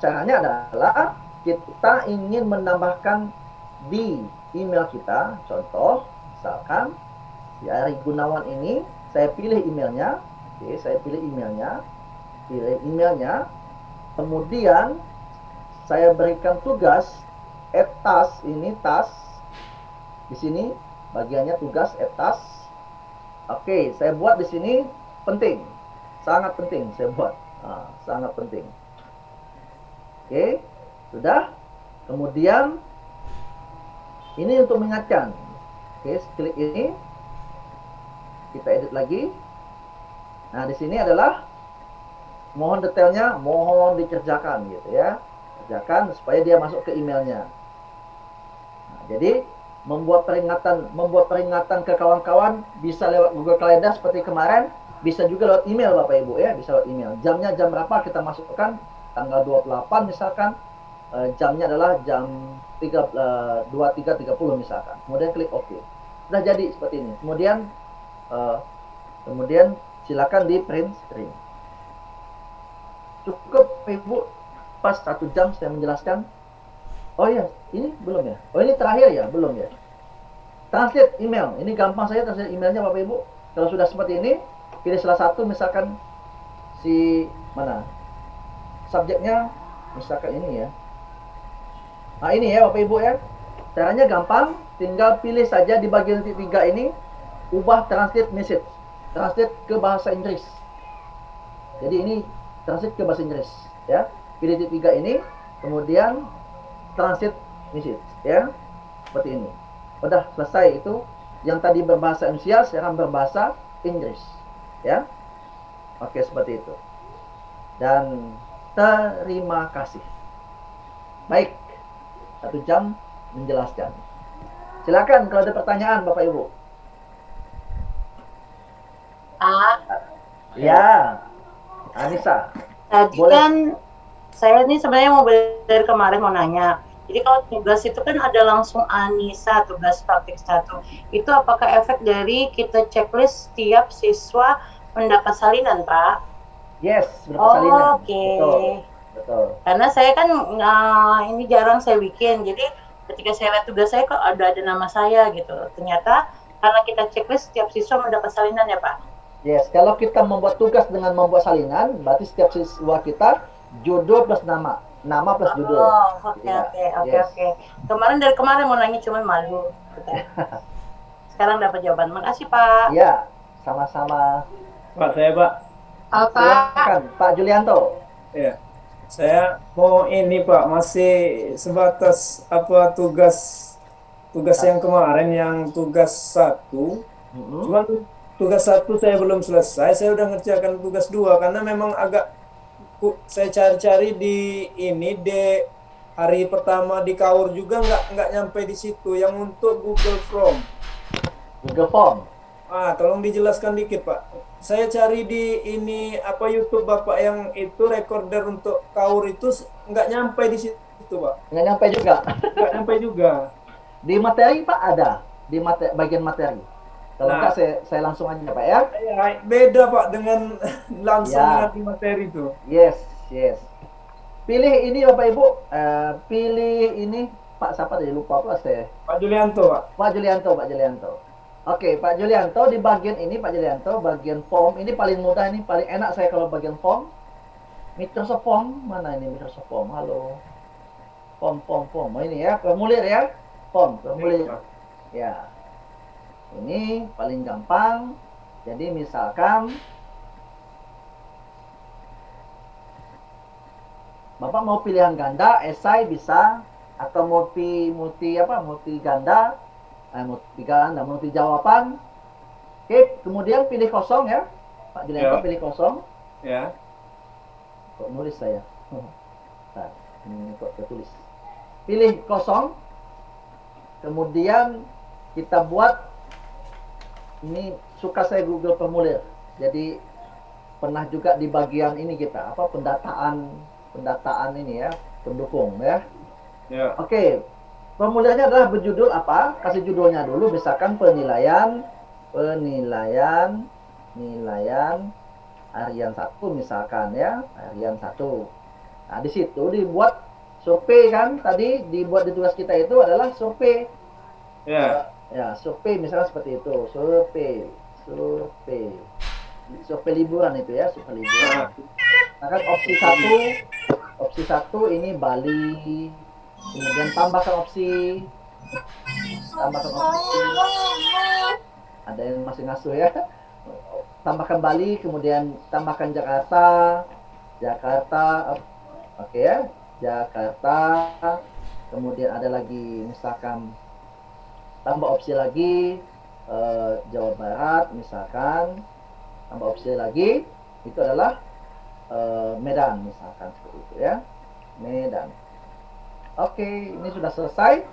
caranya adalah kita ingin menambahkan di email kita, contoh, misalkan si Ari Gunawan ini, saya pilih emailnya. Oke, saya pilih emailnya, kemudian saya berikan tugas add task, ini task di sini bagiannya tugas add task. Oke, saya buat di sini penting, sangat penting saya buat, sangat penting. Oke, sudah. Kemudian ini untuk mengingatkan. Oke, klik ini, kita edit lagi. Nah, di sini adalah mohon detailnya, mohon dikerjakan gitu ya. Kerjakan supaya dia masuk ke emailnya. Nah, jadi membuat peringatan ke kawan-kawan bisa lewat Google Calendar seperti kemarin, bisa juga lewat email Bapak Ibu ya, bisa lewat email. Jamnya jam berapa kita masukkan, tanggal 28 misalkan, jamnya adalah jam 23.30 misalkan. Kemudian klik OK. Sudah jadi seperti ini. Kemudian silakan di print screen. Cukup Ibu, pas 1 jam saya menjelaskan. Oh iya, ini belum ya? Oh ini terakhir ya? Belum ya? Translate email, ini gampang saja translate emailnya Bapak Ibu. Kalau sudah seperti ini, pilih salah satu, misalkan si mana? Subjeknya, misalkan ini ya. Nah ini ya Bapak Ibu ya. Caranya gampang, tinggal pilih saja di bagian titik 3 ini, ubah translate message. Translate ke bahasa Inggris. Jadi ini translate ke bahasa Inggris ya. Pilih titik 3 ini, kemudian translate message ya. Seperti ini. Udah selesai itu. Yang tadi berbahasa Indonesia sekarang berbahasa Inggris ya. Oke, seperti itu. Dan terima kasih. Baik. 1 jam menjelaskan. Silakan kalau ada pertanyaan Bapak Ibu. Ya, Anissa. Tadi Boleh. kan saya ini sebenarnya mau dari kemarin mau nanya. Jadi kalau tugas itu kan ada langsung Anissa, tugas praktik 1. Itu apakah efek dari kita checklist setiap siswa mendapat salinan, Pak? Yes, mendapat salinan. Oke. Betul. Karena saya kan ini jarang saya bikin. Jadi ketika saya lihat tugas saya kok ada nama saya gitu. Ternyata karena kita checklist setiap siswa mendapat salinan ya, Pak? Yes, kalau kita membuat tugas dengan membuat salinan, berarti setiap siswa kita judul plus nama, nama plus judul. Oh, oke. Yes. Dari kemarin mau nanya cuman malu. Sekarang dapat jawaban. Makasih, Pak. Ya, sama-sama. Pak, saya Pak. Silakan, Pak Julianto. Ya, saya mau ini Pak, masih sebatas apa tugas yang kemarin yang tugas 1. Cuman tugas 1 saya belum selesai, saya udah ngerjakan tugas 2 karena memang agak saya cari-cari di hari pertama di Kaur juga nggak nyampe di situ yang untuk Google Form. Google Form. Tolong dijelaskan dikit Pak. Saya cari di YouTube Bapak yang itu recorder untuk Kaur itu nggak nyampe di situ Pak. Nggak nyampe juga. Nggak nyampe juga. Di materi Pak ada, di bagian materi. Kalau enggak saya langsung aja Pak ya. Beda Pak dengan langsung Ya. dengan di materi itu. Yes. Pilih ini Bapak Ibu, pilih ini Pak siapa tadi lupa apa saya. Pak Julianto Pak. Pak Julianto. Oke, Pak Julianto di bagian ini Pak Julianto, bagian form ini paling mudah, ini paling enak saya kalau bagian form. Microsoft Form, mana ini Microsoft Form? Halo. Form. Oh, ini ya, formulir ya. Formulir. Ya. Ini paling gampang. Jadi misalkan Bapak mau pilihan ganda, esai bisa, atau multi ganda, multi jawaban. Oke, kemudian pilih kosong ya. Pak Julianto pilih kosong. Ya. Kok nulis saya? Nah, ini kok tertulis. Pilih kosong. Kemudian kita buat ini suka saya Google formulir. Jadi pernah juga di bagian ini kita pendataan ini ya, pendukung ya. Ya. Oke. Formulirnya adalah berjudul apa? Kasih judulnya dulu, misalkan penilaian harian 1 misalkan ya, harian 1. Nah, di situ dibuat survei kan, tadi dibuat di tugas kita itu adalah survei. Ya. Ya, survei misalnya seperti itu. Survei liburan itu ya, survei liburan. Nah kan opsi satu ini Bali. Kemudian tambahkan opsi. Ada yang masih ngasuh ya. Tambahkan Bali, kemudian tambahkan Jakarta. Oke ya, Jakarta. Kemudian ada lagi misalkan tambah opsi lagi Jawa Barat misalkan, tambah opsi lagi itu adalah Medan misalkan seperti itu ya, Medan. Oke, ini sudah selesai.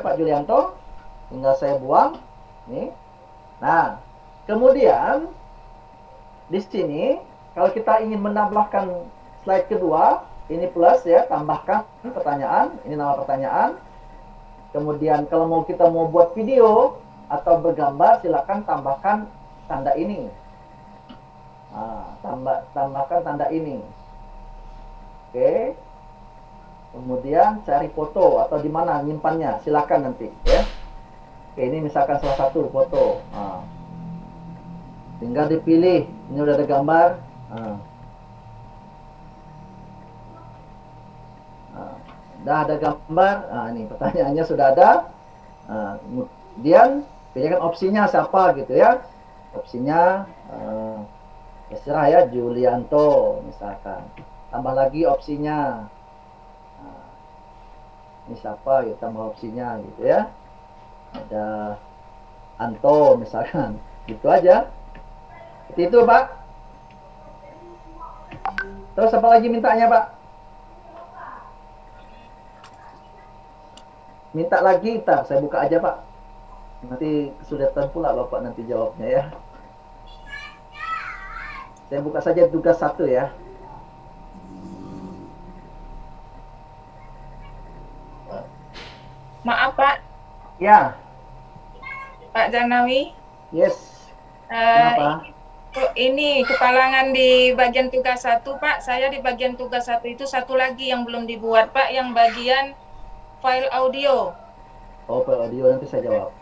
Pak Julianto, tinggal saya buang nih. Nah, kemudian di sini kalau kita ingin menambahkan slide kedua, ini plus ya, tambahkan pertanyaan, ini nama pertanyaan. Kemudian kalau kita mau buat video atau bergambar, silakan tambahkan tanda ini. Nah, tambahkan tanda ini. Oke. Kemudian cari foto atau di mana nyimpannya, silakan nanti ya. Oke, ini misalkan salah satu foto. Nah, tinggal dipilih. Ini udah ada gambar. Udah ada gambar. Nah, ini pertanyaannya sudah ada. Kemudian pilihkan opsinya siapa gitu ya. Opsinya terserah ya, Julianto misalkan. Tambah lagi opsinya. Ini siapa ya, tambah opsinya gitu ya. Ada Anto misalkan. Gitu aja. Seperti itu, Pak. Terus apa lagi mintanya, Pak? Minta lagi, ntar saya buka aja, Pak. Nanti kesulitan pula Bapak nanti jawabnya ya. Saya buka saja tugas 1 ya. Maaf Pak, Ya, Pak Janawi. yes. Kenapa? Ini kepalangan di bagian tugas 1 Pak. Saya di bagian tugas 1 itu satu lagi yang belum dibuat Pak, yang bagian file audio. Oh, file audio nanti saya jawab.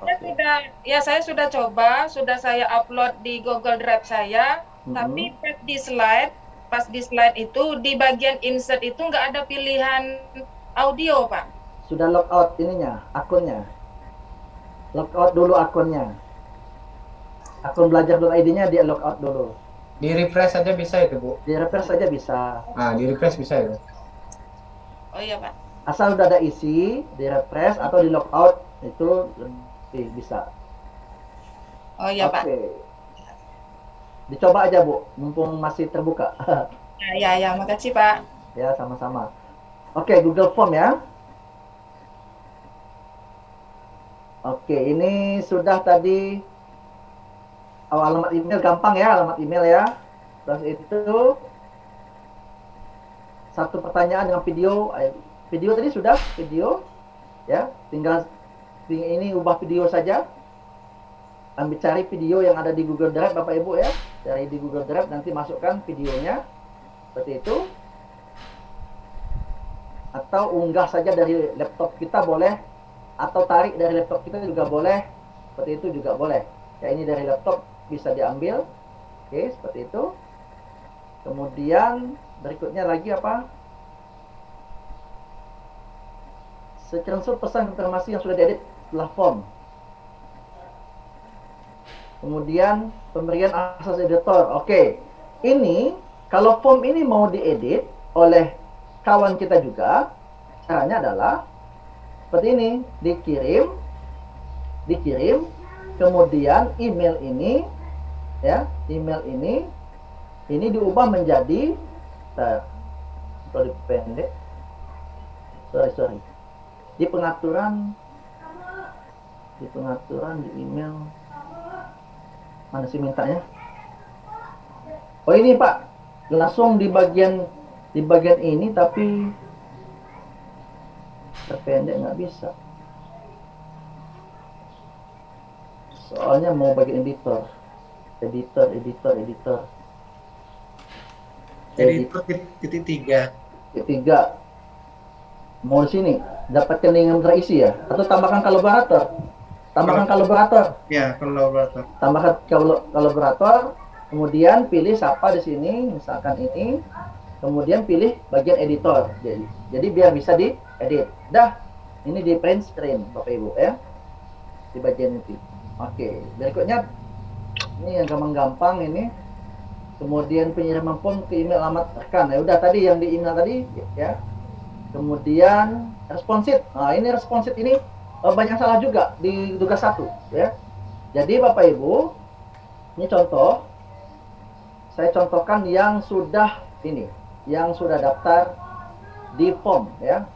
Saya sudah coba, sudah saya upload di Google Drive saya, tapi pas di slide itu di bagian insert itu nggak ada pilihan audio Pak. Sudah logout ininya, akunnya. Logout dulu akunnya. Akun belajar.id-nya dia logout dulu. Di refresh saja bisa itu, Bu. Di refresh saja bisa. Di refresh bisa itu. Oh iya, Pak. Asal udah ada isi, di refresh atau di logout itu lebih bisa. Oh iya, Pak. Oke. Dicoba aja, Bu, mumpung masih terbuka. Ya, makasih, Pak. Ya, sama-sama. Oke, Google Form ya. Oke, ini sudah tadi alamat email, gampang ya, alamat email ya. Terus itu satu pertanyaan dengan video. Video tadi sudah, video ya. Tinggal ini ubah video saja. Ambil cari video yang ada di Google Drive Bapak Ibu ya. Cari di Google Drive, nanti masukkan videonya. Seperti itu. Atau unggah saja dari laptop kita boleh. Atau tarik dari laptop kita juga boleh. Seperti itu juga boleh. Ya, ini dari laptop bisa diambil. Oke, seperti itu. Kemudian berikutnya lagi apa? Screenshot pesan konfirmasi yang sudah diedit setelah form. Kemudian pemberian akses editor. Oke. Ini kalau form ini mau diedit oleh kawan kita juga, caranya adalah seperti ini, dikirim, kemudian email ini ya, ini diubah menjadi pendek. Sorry. Di pengaturan di email mana sih mintanya? Oh ini Pak, langsung di bagian ini tapi terpendek nggak bisa. Soalnya mau bagian editor titik 3 mau di sini dapatkan dengan terisi ya, atau tambahkan kolaborator. tambahkan kolaborator. Ya, kolaborator. Tambahkan kolaborator, kemudian pilih siapa di sini, misalkan ini, kemudian pilih bagian editor. Jadi biar bisa diedit. Dah, ini di print screen Bapak Ibu ya, di bagian itu. Oke, berikutnya ini yang gampang-gampang ini. Kemudian pengiriman form ke email alamat rekan. Ya udah tadi yang di email tadi ya. Kemudian responsif. Nah, ini responsif ini banyak salah juga di tugas 1 ya. Jadi Bapak Ibu, ini contoh. Saya contohkan yang sudah ini, yang sudah daftar di form ya.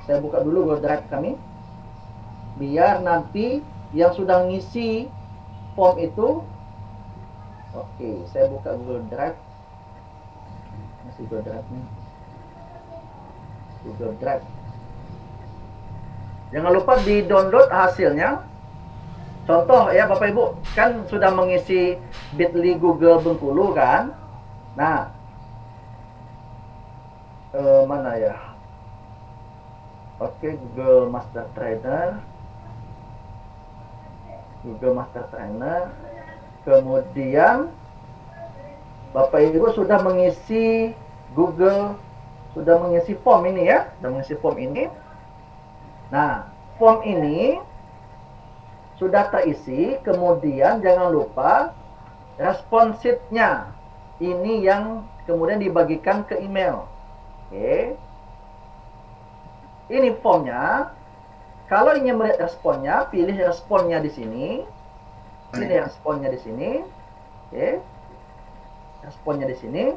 Saya buka dulu Google Drive kami. Biar nanti yang sudah ngisi form itu. Oke, saya buka Google Drive. Masih Google Drive nih. Google Drive. Jangan lupa di-download hasilnya. Contoh ya Bapak Ibu, kan sudah mengisi Bitly Google Bengkulu kan? Nah, mana ya? Oke, Google Master Trainer. Google Master Trainer. Kemudian Bapak Ibu sudah mengisi sudah mengisi form ini ya, sudah mengisi form ini. Nah, form ini sudah terisi, kemudian jangan lupa respon sheet-nya. Ini yang kemudian dibagikan ke email. Oke. Ini formnya. Kalau ingin melihat responnya, pilih responnya di sini. Ini responnya di sini. Oke. Responnya di sini.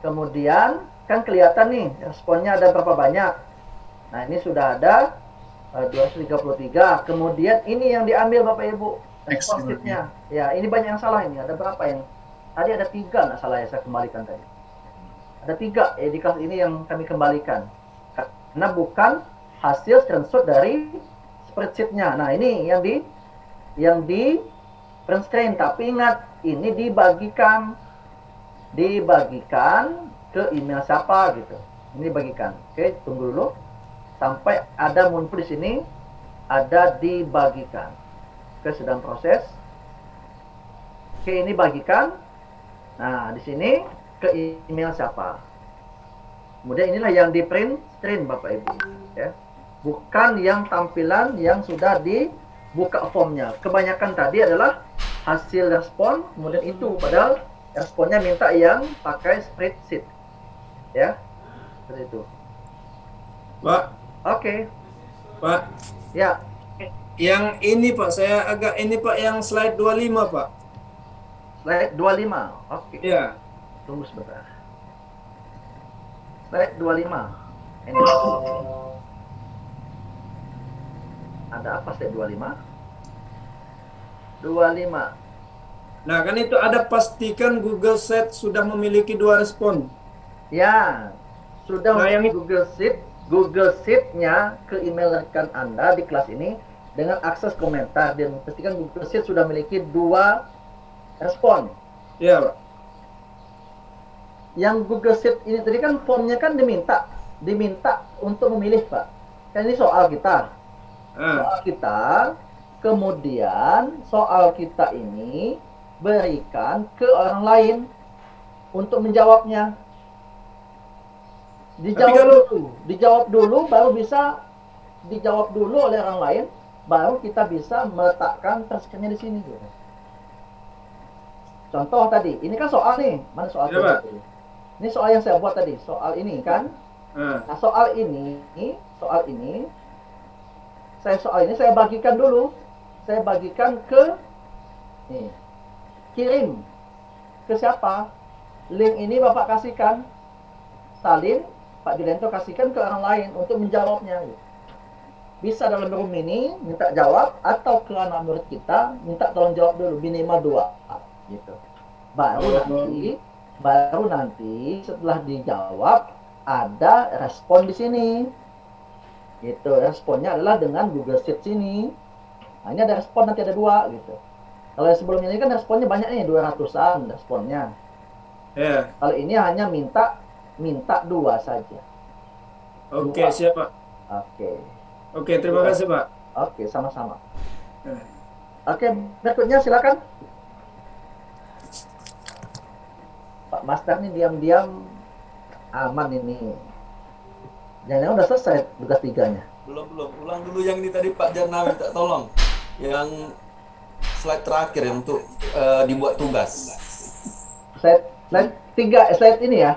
Kemudian kan kelihatan nih responnya ada berapa banyak. Nah, ini sudah ada 233. Kemudian ini yang diambil Bapak Ibu. Respon sheet-nya. Ya, ini banyak yang salah ini. Ada berapa yang? Tadi ada 3 nggak salah ya, saya kembalikan tadi. Ada 3 di kelas ini yang kami kembalikan. Karena bukan hasil screenshot dari spreadsheet-nya. Nah, ini yang di print screen, tapi ingat ini dibagikan ke email siapa gitu. Ini bagikan. Oke, tunggu dulu sampai ada muncul di sini ada dibagikan. Oke, sedang proses. Oke, ini bagikan. Nah, di sini ke email siapa. Kemudian inilah yang di print screen Bapak Ibu ya. Bukan yang tampilan yang sudah dibuka formnya. Kebanyakan tadi adalah hasil respon, kemudian itu padahal responnya minta yang pakai spreadsheet. Ya. Seperti itu. Pak. Oke. Pak. Ya. Yang ini Pak, saya agak ini Pak, yang slide 25 Pak. Slide 25. Oke. Iya. Tunggu sebentar. Slide 25. Ini. Ada apa slide 25? 25. Nah, kan itu ada pastikan Google Sheet sudah memiliki 2 respon. Ya, sudah nah, yang Google Sheet-nya ke email rekan Anda di kelas ini dengan akses komentar, dan pastikan Google Sheet sudah memiliki 2 respon. Iya, Pak. Yang Google Sheet ini tadi kan formnya kan diminta untuk memilih, Pak. Kan ini soal kita. Soal kita, kemudian soal kita ini berikan ke orang lain untuk menjawabnya. Dijawab dulu baru bisa dijawab dulu oleh orang lain, baru kita bisa meletakkan taskernya di sini. Contoh tadi, ini kan soal nih, mana soal tadi? Ini soal yang saya buat tadi, soal ini kan. Nah, soal ini saya bagikan dulu. Saya bagikan ke nih. Kirim ke siapa? Link ini Bapak kasihkan, salin Pak Julianto kasihkan ke orang lain untuk menjawabnya. Bisa dalam room ini minta jawab, atau ke anak murid kita minta tolong jawab dulu minimal 2 gitu. Baru nanti setelah dijawab ada respon di sini. Gitu. Responnya adalah dengan Google Sheet sini. Nah, ini ada respon, nanti ada 2 gitu. Kalau yang sebelumnya ini kan responnya banyak nih, 200-an responnya. Ya. Kalau ini hanya minta 2 saja. Oke, siap Pak. Oke. Oke, terima kasih Pak. Oke, sama-sama. Oke, berikutnya silakan. Pak Master nih diam-diam aman ini. Jangan udah selesai tugas 3-nya. Belum. Ulang dulu yang ini tadi Pak Jarnawi, minta tolong. Yang slide terakhir yang untuk dibuat tugas. Slide 3, slide ini ya.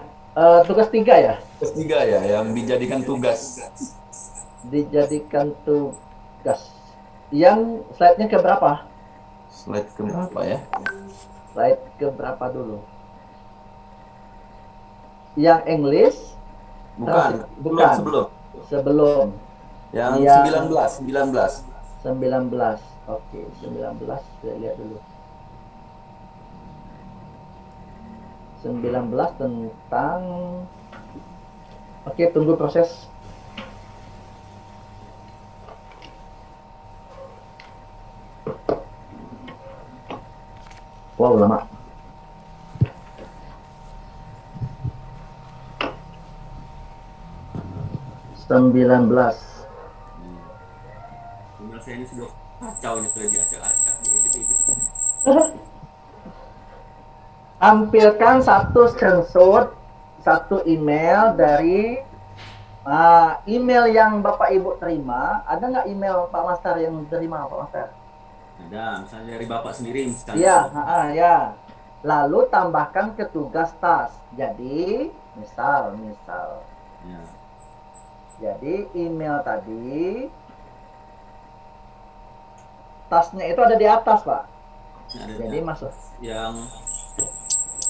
Tugas 3 ya. Tugas 3 ya, yang dijadikan tugas. Dijadikan tugas. Yang slide-nya ke berapa? Slide ke berapa ya? Slide ke berapa dulu? Yang English? Bukan. Sebelum. Yang Ya. 19. 19. Oke, 19 saya lihat dulu. 19 tentang Oke, tunggu proses. Wow, lama. Sembilan belas. Saya ini sudah kacau nih, sudah diacak-acak, diedit. Tampilkan satu screenshot, satu email dari email yang Bapak Ibu terima. Ada nggak email Pak Master yang terima Pak Master? Ada, misalnya dari Bapak sendiri misalnya. Iya, ya. Lalu tambahkan ke tugas tas. Jadi, misal. Ya. Jadi email tadi tasnya itu ada di atas, Pak. Jadi masuk. Yang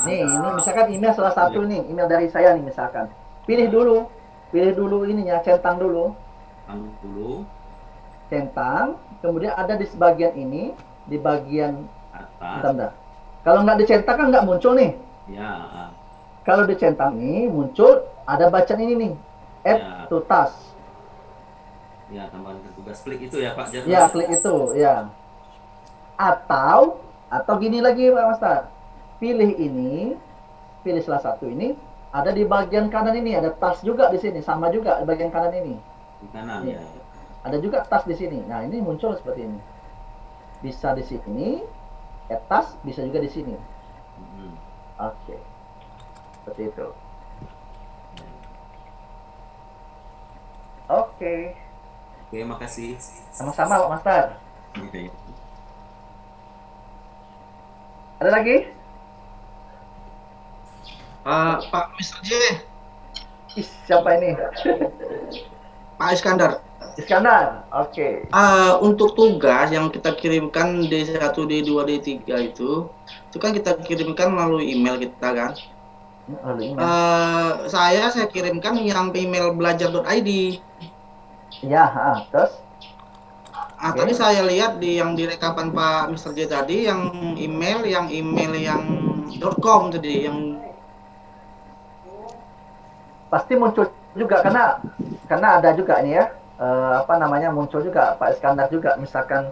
Nih, ini misalkan email salah satu nih, email dari saya nih misalkan. Pilih dulu ininya, centang dulu. Centang, kemudian ada di sebagian ini, di bagian atas. bentar. Kalau nggak dicentang kan nggak muncul nih. Ya. Kalau dicentang nih muncul ada bacaan ini nih, add to task. Ya, tambahan ke tugas, klik itu ya Pak Jarnawi. Ya, klik itu, ya. Atau gini lagi Pak Master. Pilih salah satu ini, ada di bagian kanan ini, ada tas juga di sini, sama juga di bagian kanan ini. Di kanan Nih. ya. Ada juga tas di sini. Nah, ini muncul seperti ini. Bisa di sini, tas bisa juga di sini. Oke. Seperti itu. Oke. Oke, makasih. Sama-sama Pak Master. Oke. Ada lagi? Pak Mr. J, Siapa ini? Pak Iskandar. Iskandar. Oke. Untuk tugas yang kita kirimkan D1, D2, D3 itu kan kita kirimkan melalui email kita kan. Saya kirimkan yang email belajar.id. Ya, terus? Tadi saya lihat yang direkapan Pak Mr. J tadi yang email yang .com tadi yang pasti muncul juga karena ada juga ini ya, muncul juga Pak Iskandar juga, misalkan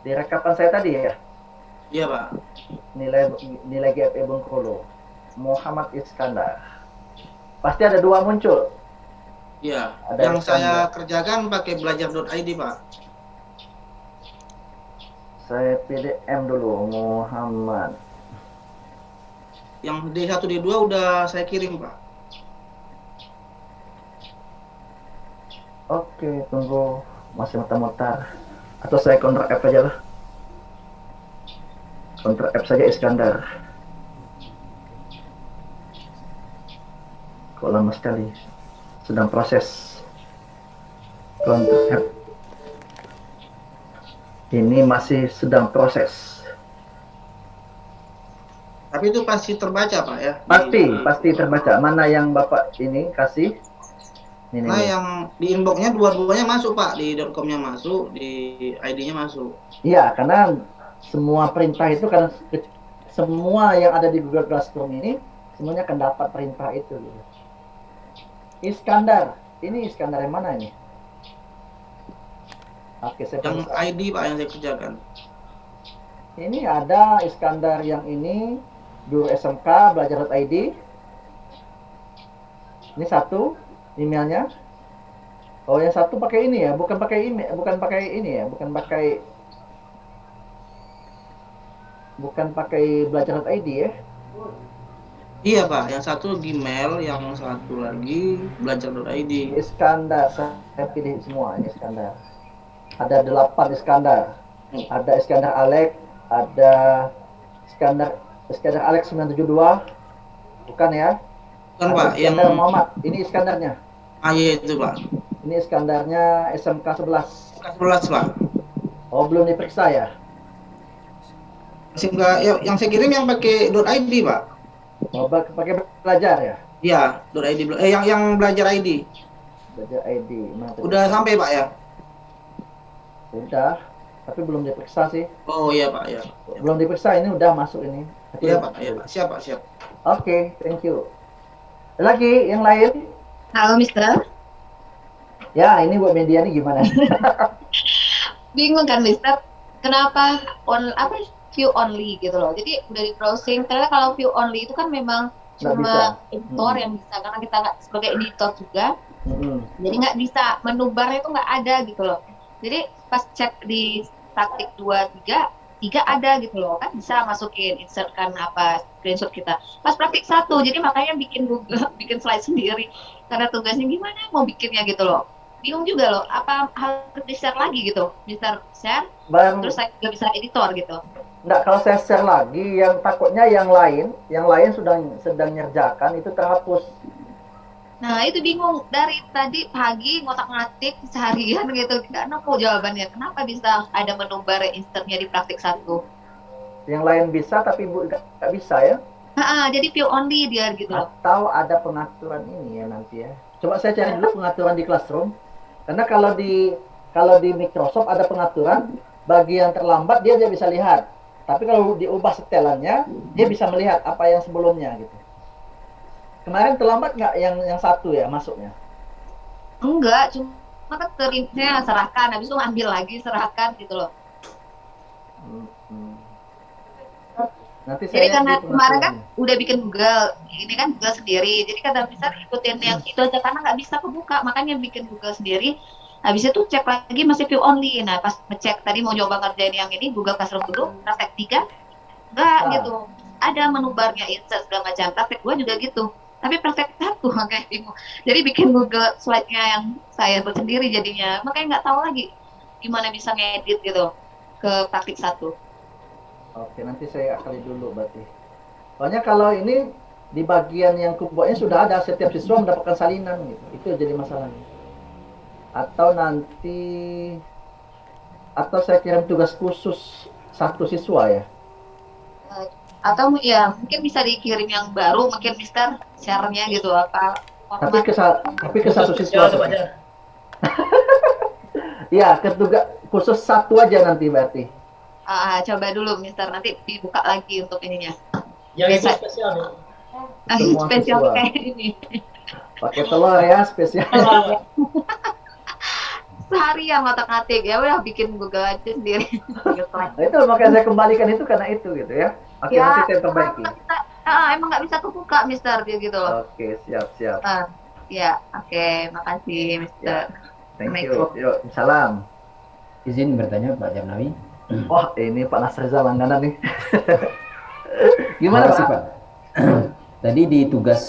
di rekapan saya tadi ya. Iya Pak. Nilai GFE Bengkulu, Muhammad Iskandar. Pasti ada 2 muncul. Iya. Ada Yang Iskandar. saya kerjakan pakai belajar.id Pak. Saya PDM dulu, Muhammad. Yang D1, D2 udah saya kirim Pak. Oke, tunggu, masih mutar-mutar. Atau saya Ctrl F aja lah. Ctrl F saja Iskandar. Kok lama sekali. Sedang proses. Ctrl F. Ini masih sedang proses. Tapi itu pasti terbaca Pak ya? Pasti terbaca. Mana yang Bapak ini kasih? Ini. Yang di inboxnya dua-duanya masuk Pak, di .com-nya masuk, di ID-nya masuk. Iya, karena semua perintah itu semua yang ada di Google Classroom ini semuanya akan dapat perintah itu. Iskandar, ini Iskandar yang mana ini? Oke, saya Yang ID Pak yang saya kerjakan. Ini ada Iskandar yang ini, guru SMK belajar.id. Ini satu emailnya. Oh, yang satu pakai ini ya, bukan pakai email, bukan pakai bukan pakai belajar.id ya? Iya Pak, yang satu Gmail, yang satu lagi belajar.id. Iskandar, saya pilih semua ini Iskandar. Ada 8 Iskandar. Ada Iskandar Alex, ada Iskandar Alex 972. Bukan ya? Bukan Ada Pak, yang Iskandar Muhammad. Ini Iskandarnya. iya itu Pak. Ini Iskandarnya SMK 11. 11 Pak. Oh, belum diperiksa ya? Masih enggak, ya, yang saya kirim yang pakai .id Pak. Oh, pakai belajar ya? Iya, .id. Yang belajar ID. Belajar ID. Udah sampai Pak ya? Udah, tapi belum diperiksa sih. Oh iya Pak, ya. Belum diperiksa, ini udah masuk ini. Iya Pak, iya Pak. Siap Pak, siap. Oke, thank you. Lagi yang lain? Halo Mister. Ya, ini buat media nih gimana? Bingung kan Mister? Kenapa view only gitu loh. Jadi udah di browsing, ternyata kalau view only itu kan memang cuma editor yang bisa, karena kita nggak sebagai editor juga. Jadi nggak bisa, menu barnya itu nggak ada gitu loh. Jadi pas cek di praktik 2, 3 ada gitu loh, kan bisa masukin, insertkan apa, screenshot kita. Pas praktik 1, jadi makanya bikin Google, bikin slide sendiri. Karena tugasnya gimana mau bikinnya gitu loh. Bingung juga loh, apa harus di-share lagi gitu. Mister share, terus saya juga bisa editor gitu. Enggak, kalau saya share lagi, yang takutnya yang lain sedang nyerjakan itu terhapus. Nah itu bingung, dari tadi pagi ngotak-ngatik seharian gitu, tidak nemu jawabannya. Kenapa bisa ada menu bar insertnya di praktik 1? Yang lain bisa tapi Bu nggak bisa ya? Jadi view only dia gitu. Atau ada pengaturan ini ya nanti ya. Coba saya cari dulu pengaturan di Classroom. Karena kalau di Microsoft ada pengaturan bagian terlambat dia bisa lihat. Tapi kalau diubah setelannya dia bisa melihat apa yang sebelumnya gitu. Kemarin terlambat nggak yang satu ya masuknya? Enggak, cuma kan terlinknya serahkan, habis itu ambil lagi serahkan gitu loh. Nanti jadi karena kemarin kan udah bikin Google, ini kan Google sendiri, jadi kata bisa ikutin yang itu aja karena nggak bisa kebuka, makanya bikin Google sendiri. Habis itu cek lagi masih view only. Nah pas ngecek tadi mau coba ngerjain yang ini Google Classroom dulu, praktek 3 enggak gitu, ada menu barnya insert segala macam. Praktek 2 juga gitu, tapi praktek 1 makanya bingung. Jadi bikin Google slide-nya yang saya buat sendiri jadinya, makanya nggak tahu lagi gimana bisa ngedit gitu ke praktik 1. Oke, nanti saya akali dulu berarti. Soalnya kalau ini di bagian yang kubuatnya sudah ada, setiap siswa mendapatkan salinan gitu. Itu jadi masalahnya. Atau nanti saya kirim tugas khusus 1 siswa ya. Atau ya mungkin bisa dikirim yang baru, mungkin Mister share-nya gitu apa. Tapi ke 1 siswa. Iya, ke tugas khusus 1 aja nanti berarti. Coba dulu Mister, nanti dibuka lagi untuk ininya. Yang itu spesial nih. Spesial kayak ini. Pakai telur ya spesial. Seharian ngotak-ngatik ya udah bikin Google aja sendiri. Nah, itu makanya saya kembalikan itu karena itu gitu ya. Oke, ya, nanti saya perbaiki. Emang nggak bisa kebuka Mister gitu loh. Oke, siap. Ya, oke, makasih Mister. Thank you. Yuk, salam. Izin bertanya Pak Jarnawi. Wah, ini Pak Nasriza langganan nih. Gimana Pak? Tadi di tugas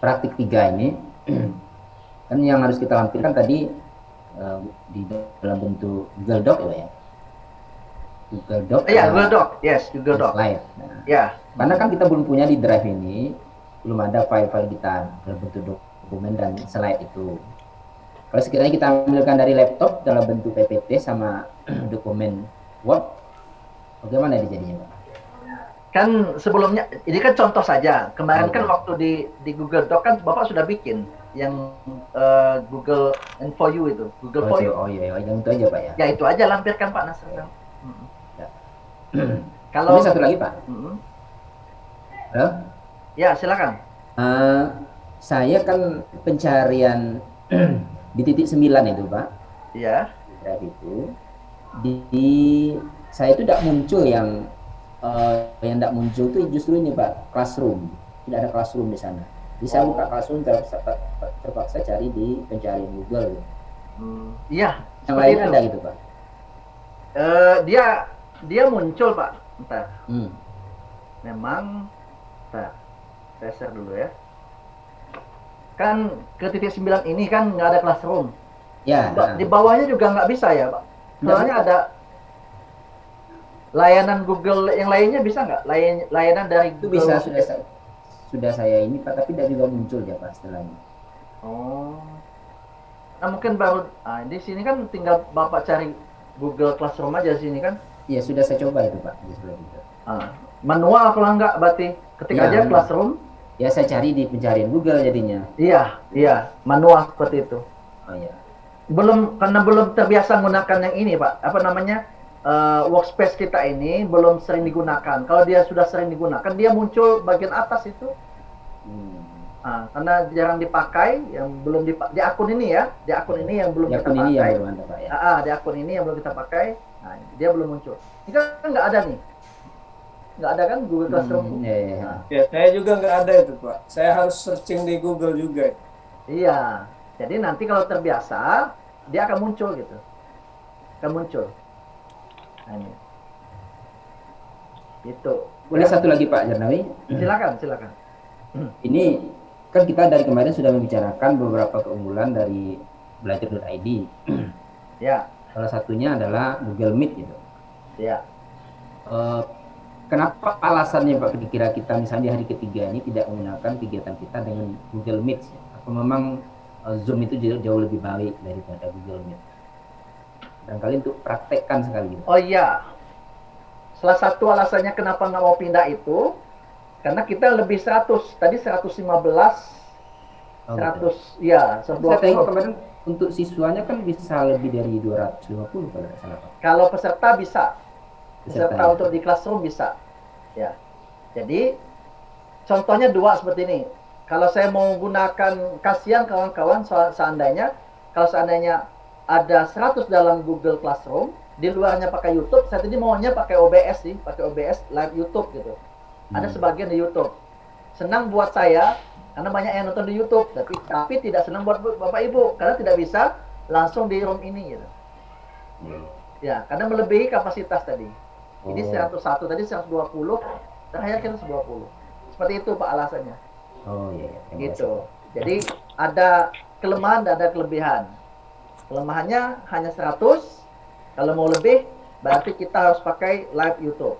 praktik 3 ini kan yang harus kita lampirkan tadi di dalam bentuk Google Doc ya. Google Doc. Iya, Google Doc. Yes, Google Doc. Slide. Nah, ya. Karena kan kita belum punya di drive ini, belum ada file-file kita dalam bentuk dokumen dan slide itu. Kalau sekiranya kita ambilkan dari laptop dalam bentuk PPT sama dokumen Word, bagaimana dijadinya Pak? Kan sebelumnya, ini kan contoh saja. Kemarin kan waktu di Google Doc kan Bapak sudah bikin yang Google For You itu. Google For You. Oh iya, yang itu aja Pak ya? Ya itu aja lampirkan Pak Nasr. Ya. Kalau satu lagi Pak. Halo? Ya silakan. Saya kan pencarian di titik 9 itu Pak. Iya. Itu saya itu tidak muncul yang tidak muncul itu justru ini Pak, Classroom. Tidak ada Classroom di sana. Jadi saya buka Classroom terpaksa cari di pencarian Google. Iya. Yang lain ada gitu Pak. Dia muncul Pak. Bentar. Memang, bentar. Saya share dulu ya. Kan ke titik 9 ini kan nggak ada classroom. Ya. Di bawahnya juga nggak bisa ya, Pak? Soalnya ada layanan Google yang lainnya bisa nggak? Layanan dari Itu Google bisa, sudah saya ini Pak, tapi tidak juga muncul ya Pak setelahnya. Oh. Nah mungkin baru di sini kan tinggal Bapak cari Google Classroom aja sini kan? Iya, sudah saya coba itu Pak. Manual kalau nggak berarti ketik aja Classroom. Ya saya cari di pencarian Google jadinya. Iya, manual seperti itu. Oh iya. Karena belum terbiasa menggunakan yang ini Pak, apa namanya, workspace kita ini belum sering digunakan. Kalau dia sudah sering digunakan, dia muncul bagian atas itu. Karena jarang dipakai, yang belum di akun ini ya, di akun ini yang belum kita pakai. Yang belum Anda, Pak, ya. Di akun ini yang belum kita pakai, dia belum muncul. Ini kan nggak ada nih, nggak ada kan Google Classroom? Ya, saya juga nggak ada itu Pak. Saya harus searching di Google juga. Iya, jadi nanti kalau terbiasa, dia akan muncul gitu, akan muncul. Nah, ini, itu. Boleh satu lagi Pak Jarnawi? Silakan. Ini kan kita dari kemarin sudah membicarakan beberapa keunggulan dari belajar.id. Ya. Salah satunya adalah Google Meet gitu. Ya. Kenapa alasannya Pak kira kita misalnya di hari ketiga ini tidak menggunakan kegiatan kita dengan Google Meet? Apa memang Zoom itu jauh lebih baik daripada Google Meet? Barangkali untuk praktekkan sekali. Oh iya. Salah satu alasannya kenapa nggak mau pindah itu karena kita lebih 100, tadi 115, 100, ya, 120. Saya tengok kemarin untuk siswanya kan bisa lebih dari 250 kalau tidak salah Pak. Kalau peserta bisa, peserta ya. untuk di classroom bisa, ya. Jadi contohnya dua seperti ini. Kalau saya mau gunakan, kasihan kawan-kawan seandainya ada 100 dalam Google Classroom, di luarnya pakai YouTube, saya tadi maunya pakai OBS sih, pakai OBS live YouTube gitu. Ada sebagian di YouTube. Senang buat saya karena banyak yang nonton di YouTube, tapi tidak senang buat Bapak Ibu karena tidak bisa langsung di room ini gitu. Ya, karena melebihi kapasitas tadi. Ini 101, tadi 120, terakhir kita 120. Seperti itu Pak alasannya. Oh iya. Gitu. Jadi ada kelemahan dan ada kelebihan. Kelemahannya hanya 100. Kalau mau lebih, berarti kita harus pakai live YouTube.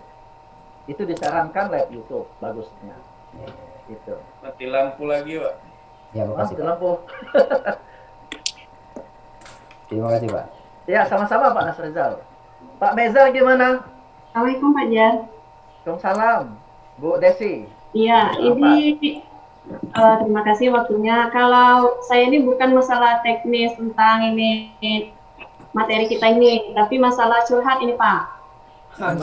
Itu disarankan live YouTube bagusnya. Gitu. Mati lampu lagi Pak. Ya, makasih. Mati lampu. Terima kasih Pak. Ya, sama-sama Pak Nasrizal. Pak Mezar gimana? Assalamualaikum Pak Jar. Waalaikumsalam. Bu Desi. Iya, ini terima kasih waktunya. Kalau saya ini bukan masalah teknis tentang ini materi kita ini, tapi masalah curhat ini Pak.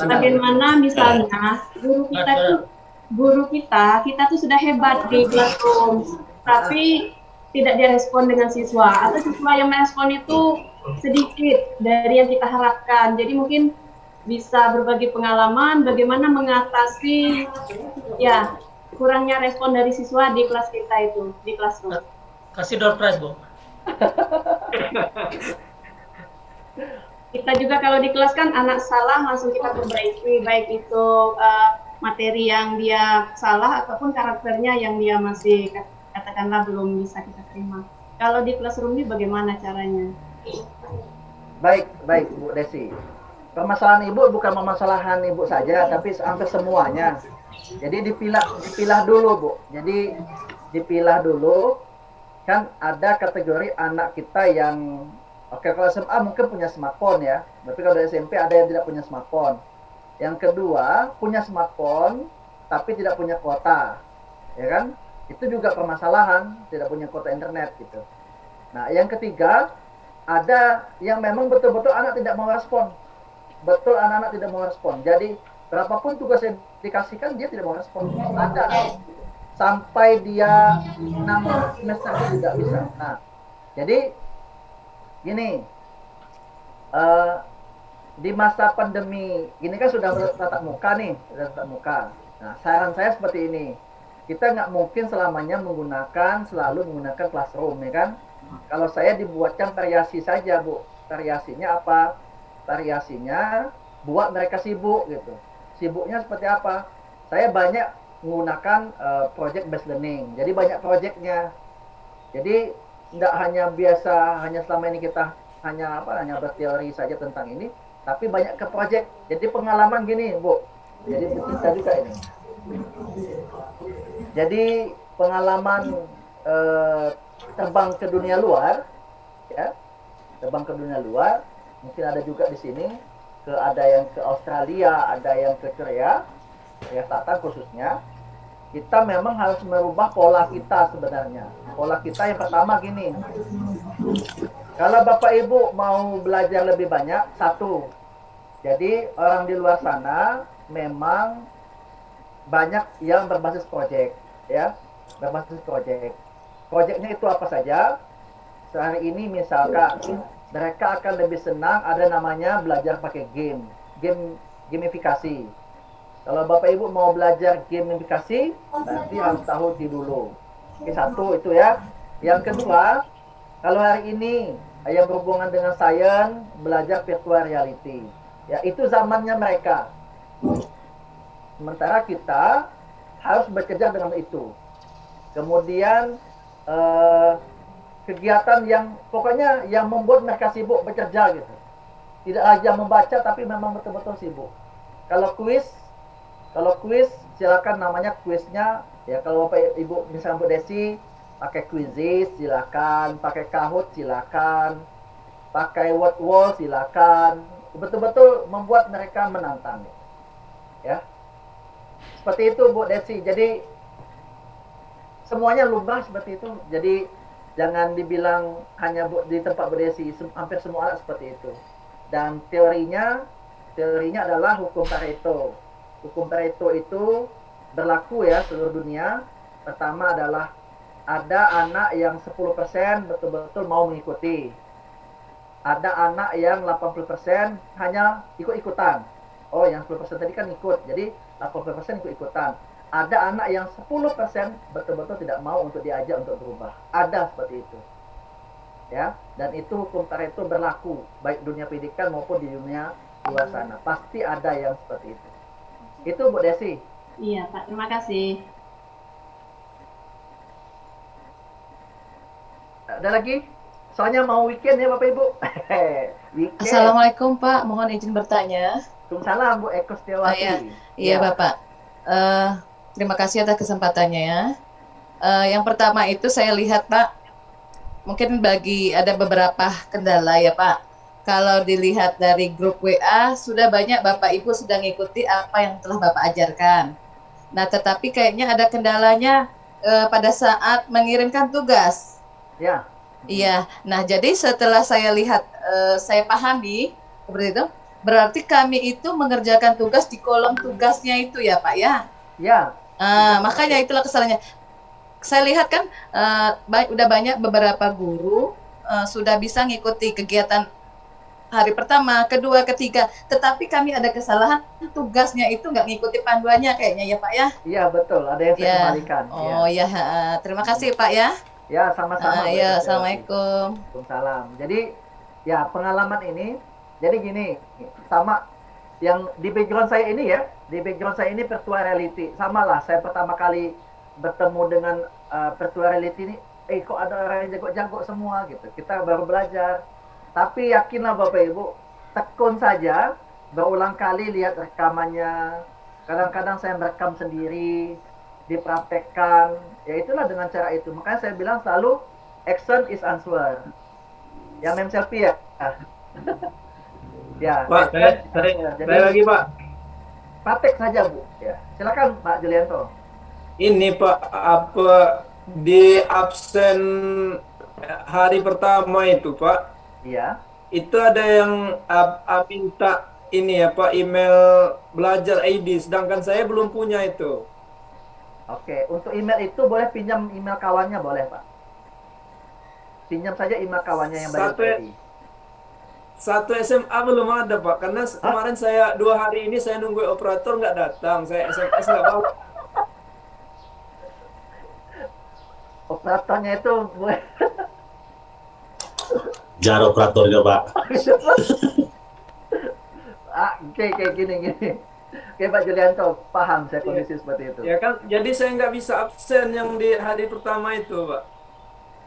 Bagaimana misalnya guru kita tuh sudah hebat di classroom, tapi tidak direspon dengan siswa, atau siswa yang merespon itu sedikit dari yang kita harapkan. Jadi mungkin bisa berbagi pengalaman bagaimana mengatasi ya kurangnya respon dari siswa di kelas kita itu, di classroom. Kasih door prize, Bu. Kita juga kalau di kelas kan anak salah langsung kita perbaiki, baik itu materi yang dia salah ataupun karakternya yang dia masih katakanlah belum bisa kita terima. Kalau di classroom ini bagaimana caranya? Baik Bu Desi. Permasalahan Ibu bukan permasalahan Ibu saja, tapi hampir semuanya. Jadi dipilah dulu Bu. Jadi dipilah dulu, kan ada kategori anak kita yang kalau SMA mungkin punya smartphone ya, tapi kalau dari SMP ada yang tidak punya smartphone. Yang kedua, punya smartphone tapi tidak punya kuota, ya kan? Itu juga permasalahan, tidak punya kuota internet gitu. Nah, yang ketiga, ada yang memang betul-betul anak tidak mau respon. Betul anak-anak tidak mau respon. Jadi, berapapun tugas yang dikasihkan, dia tidak mau respon. Ada. Sampai dia 6 semester tidak bisa. Nah, jadi gini, di masa pandemi ini kan sudah tatap muka nih, Nah, saran saya seperti ini, kita nggak mungkin selamanya selalu menggunakan classroom, ya kan? Kalau saya dibuatkan variasi saja, Bu. Variasinya apa? Variasinya buat mereka sibuk gitu. sibuknya seperti apa? Saya banyak menggunakan project based learning. Jadi banyak projectnya. Jadi tidak hanya biasa, hanya selama ini kita hanya berteori saja tentang ini, tapi banyak ke project. Jadi pengalaman gini, Bu. Jadi kita juga ini. Jadi pengalaman terbang ke dunia luar, ya, terbang ke dunia luar, mungkin ada juga di sini. Ada yang ke Australia, ada yang ke Korea, Korea Selatan khususnya. Kita memang harus merubah pola kita sebenarnya. Pola kita yang pertama gini. Kalau Bapak Ibu mau belajar lebih banyak, satu. Jadi orang di luar sana memang banyak yang berbasis project, ya, berbasis project. Projectnya itu apa saja? Sehari ini misalkan mereka akan lebih senang ada namanya belajar pakai gamifikasi. Kalau Bapak Ibu mau belajar gamifikasi, nanti harus tahu dulu. Oke, satu itu ya. Yang kedua, kalau hari ini yang berhubungan dengan sains, belajar virtual reality. Ya, itu zamannya mereka. Sementara kita harus bekerja dengan itu. Kemudian kegiatan yang pokoknya yang membuat mereka sibuk bekerja gitu. Tidak aja membaca tapi memang betul-betul sibuk. Kalau kuis silakan namanya kuisnya ya, kalau Bapak Ibu misalnya Bu Desi pakai Quizizz silakan, pakai Kahoot silakan, pakai Word Wall silakan. Betul-betul membuat mereka menantang. Ya. Seperti itu Bu Desi. Jadi semuanya lumrah seperti itu. Jadi jangan dibilang hanya di tempat Bu Desi, hampir semua anak seperti itu. Dan teorinya adalah hukum Pareto. Hukum Pareto itu berlaku ya seluruh dunia. Pertama adalah ada anak yang 10% betul-betul mau mengikuti. Ada anak yang 80% hanya ikut-ikutan. Oh, yang 10% tadi kan ikut. Jadi 80% ikut-ikutan. Ada anak yang 10% betul-betul tidak mau untuk diajak untuk berubah. Ada seperti itu. Ya, dan itu hukum Pareto berlaku baik dunia pendidikan maupun di dunia luar sana. Pasti ada yang seperti itu. Itu Bu Desi. Iya, Pak. Terima kasih. Ada lagi? Soalnya mau weekend ya Bapak Ibu. Weekend. Assalamualaikum Pak, mohon izin bertanya. Waalaikumsalam Bu Eko Setiawati. Iya Bapak. Terima kasih atas kesempatannya ya. Yang pertama itu saya lihat Pak, mungkin ada beberapa kendala ya Pak. Kalau dilihat dari grup WA, sudah banyak Bapak Ibu sudah mengikuti apa yang telah Bapak ajarkan. Nah, tetapi kayaknya ada kendalanya pada saat mengirimkan tugas. Ya. Iya. Nah, jadi setelah saya lihat, saya pahami seperti itu, berarti kami itu mengerjakan tugas di kolom tugasnya itu ya Pak ya? Ya. Makanya itulah kesalahannya. Saya lihat kan udah banyak beberapa guru sudah bisa ngikuti kegiatan hari pertama, kedua, ketiga, tetapi kami ada kesalahan tugasnya itu nggak ngikuti panduannya kayaknya ya Pak ya? Iya betul, ada yang saya kembalikan. Oh ya, terima kasih Pak ya. Ya sama-sama. Ya, assalamualaikum. Waalaikumsalam. Jadi ya pengalaman ini, jadi gini, sama yang di background saya ini ya, di background saya ini virtual reality, sama lah. Saya pertama kali bertemu dengan virtual reality ini, kok ada orang yang jago-jago semua gitu. Kita baru belajar. Tapi yakinlah Bapak Ibu, tekun saja, berulang kali lihat rekamannya. Kadang-kadang saya merekam sendiri, dipraktekkan. Ya itulah dengan cara itu. Makanya saya bilang selalu action is answer. Yang name selfie ya. Ya. Pak, saya lagi Pak. Praktek saja Bu. Ya. Silakan Pak Julianto. Ini Pak, apa di absen hari pertama itu Pak? Iya. Itu ada yang minta ini ya Pak, email belajar ID, sedangkan saya belum punya itu. Oke, untuk email itu boleh pinjam email kawannya boleh Pak. Pinjam saja email kawannya yang baru tadi. Satu SMA belum ada Pak, karena kemarin saya 2 hari ini saya nunggu operator nggak datang, saya SMS nggak mau. Operatornya itu Jar operatornya Pak. kayak gini. Oke Pak Julianto, paham saya kondisi seperti itu. Ya kan, jadi saya nggak bisa absen yang di hari pertama itu, Pak.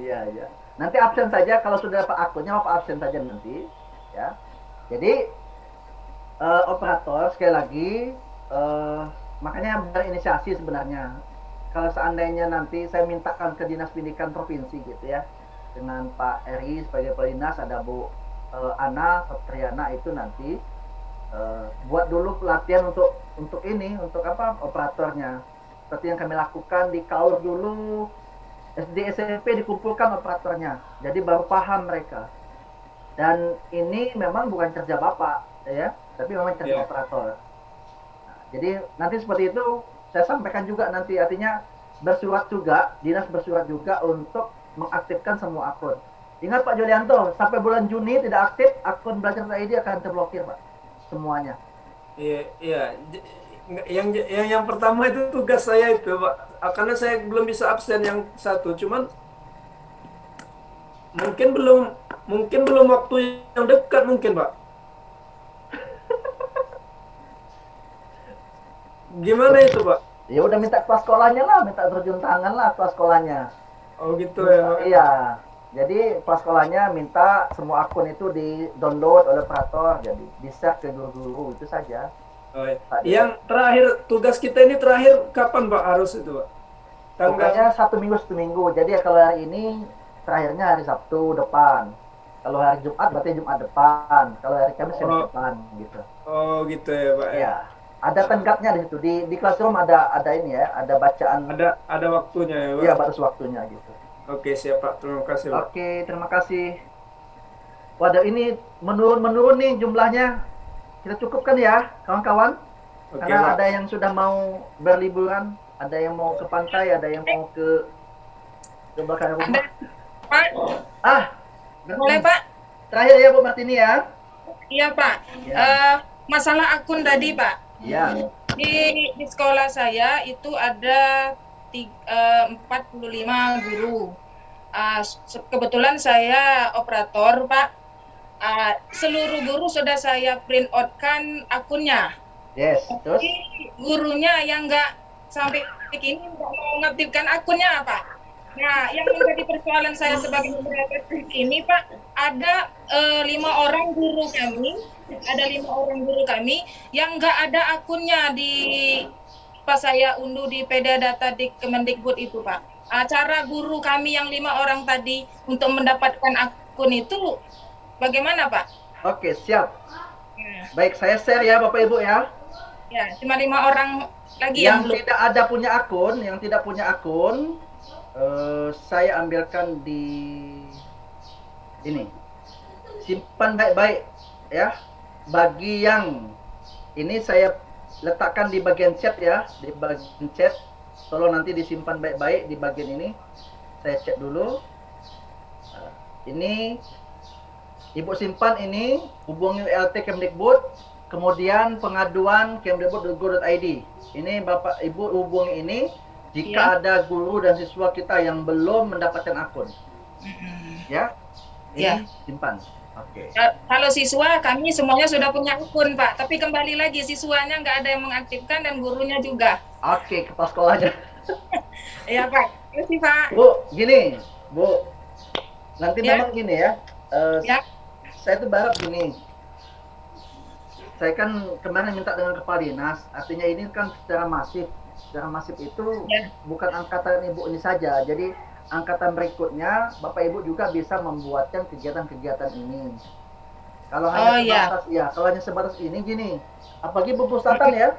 Iya, iya. Nanti absen saja kalau sudah dapat akunnya, Bapak absen saja nanti, ya. Jadi operator sekali lagi, makanya berinisiasi sebenarnya. Kalau seandainya nanti saya mintakan ke Dinas Pendidikan Provinsi gitu ya, dengan Pak Eri sebagai Kepala Dinas, ada Bu Ana Satriana itu nanti buat dulu pelatihan untuk ini, untuk apa, operatornya. Seperti yang kami lakukan di KAUR dulu, SD SMP dikumpulkan operatornya, jadi baru paham mereka. Dan ini memang bukan kerja Bapak ya, tapi memang kerja operator. Nah, jadi nanti seperti itu saya sampaikan juga nanti, artinya bersurat juga, dinas bersurat juga untuk mengaktifkan semua akun. Ingat Pak Julianto, sampai bulan Juni tidak aktif, akun Belajar.id akan terblokir Pak, semuanya. Iya, iya. Yang pertama itu tugas saya itu, Pak. Karena saya belum bisa absen yang satu, cuman mungkin belum waktu yang dekat mungkin, Pak. Gimana itu, Pak? Ya udah minta kelas sekolahnya lah, minta terjun tangan lah kelas sekolahnya. Oh gitu ya, Pak. Iya. Jadi kelas sekolahnya minta semua akun itu di-download oleh operator, jadi di-share ke guru-guru, itu saja. Oh, iya. Yang terakhir, tugas kita ini terakhir kapan Pak harus itu, Pak? Pokoknya 1 minggu 1 minggu. Jadi ya kalau hari ini terakhirnya hari Sabtu depan. Kalau hari Jumat berarti Jumat depan. Kalau hari Kamis Kamis depan gitu. Oh gitu ya Pak. Ya. Ada tenggatnya di situ. Di Classroom ada ini ya, ada bacaan. Ada waktunya ya Pak. Iya, batas waktunya gitu. Oke, siap Pak. Terima kasih Pak. Oke, terima kasih. Waduh, ini menurun nih jumlahnya. Kita cukupkan ya, kawan-kawan. Karena ada yang sudah mau berliburan, ada yang mau ke pantai, ada yang mau ke belakang rumah. Pak. Boleh Pak? Terakhir ya Bu Martini ya. Iya Pak. Ya. Masalah akun tadi Pak. Iya. Di sekolah saya itu ada 45 guru. Kebetulan saya operator Pak. Seluruh guru sudah saya print out-kan akunnya. Yes, terus? Gurunya yang nggak sampai kini nggak mau mengaktifkan akunnya, Pak. Nah, yang menjadi persoalan saya sebagai moderator ini, Pak, ada 5 orang guru kami, yang nggak ada akunnya di pas saya unduh di PD Data di Kemendikbud itu, Pak. Cara guru kami yang 5 orang tadi untuk mendapatkan akun itu bagaimana, Pak? Oke, siap. Baik, saya share ya Bapak Ibu ya. Ya, cuma 5 orang lagi yang tidak ada punya akun, saya ambilkan di ini. Simpan baik-baik ya. Bagi yang ini saya letakkan di bagian chat ya, di bagian chat. Tolong nanti disimpan baik-baik di bagian ini. Saya cek dulu. Ini Ibu simpan ini, hubungi LT Kemdikbud, kemudian pengaduan kemdikbud.go.id. Ini Bapak Ibu hubungi ini jika ada guru dan siswa kita yang belum mendapatkan akun. Ya? Ini simpan. Oke. Kalau siswa kami semuanya sudah punya akun, Pak. Tapi kembali lagi siswanya nggak ada yang mengaktifkan dan gurunya juga. Oke, kepala sekolahnya. Iya, Pak. Terima kasih, Pak. Bu, gini, Bu. Nanti memang gini ya. Saya tuh berharap gini, saya kan kemarin minta dengan kepala dinas, artinya ini kan secara masif itu bukan angkatan Ibu ini saja, jadi angkatan berikutnya Bapak Ibu juga bisa membuatkan kegiatan-kegiatan ini. Kalau hanya sebatas ini gini, apalagi Bu Pustatan ya,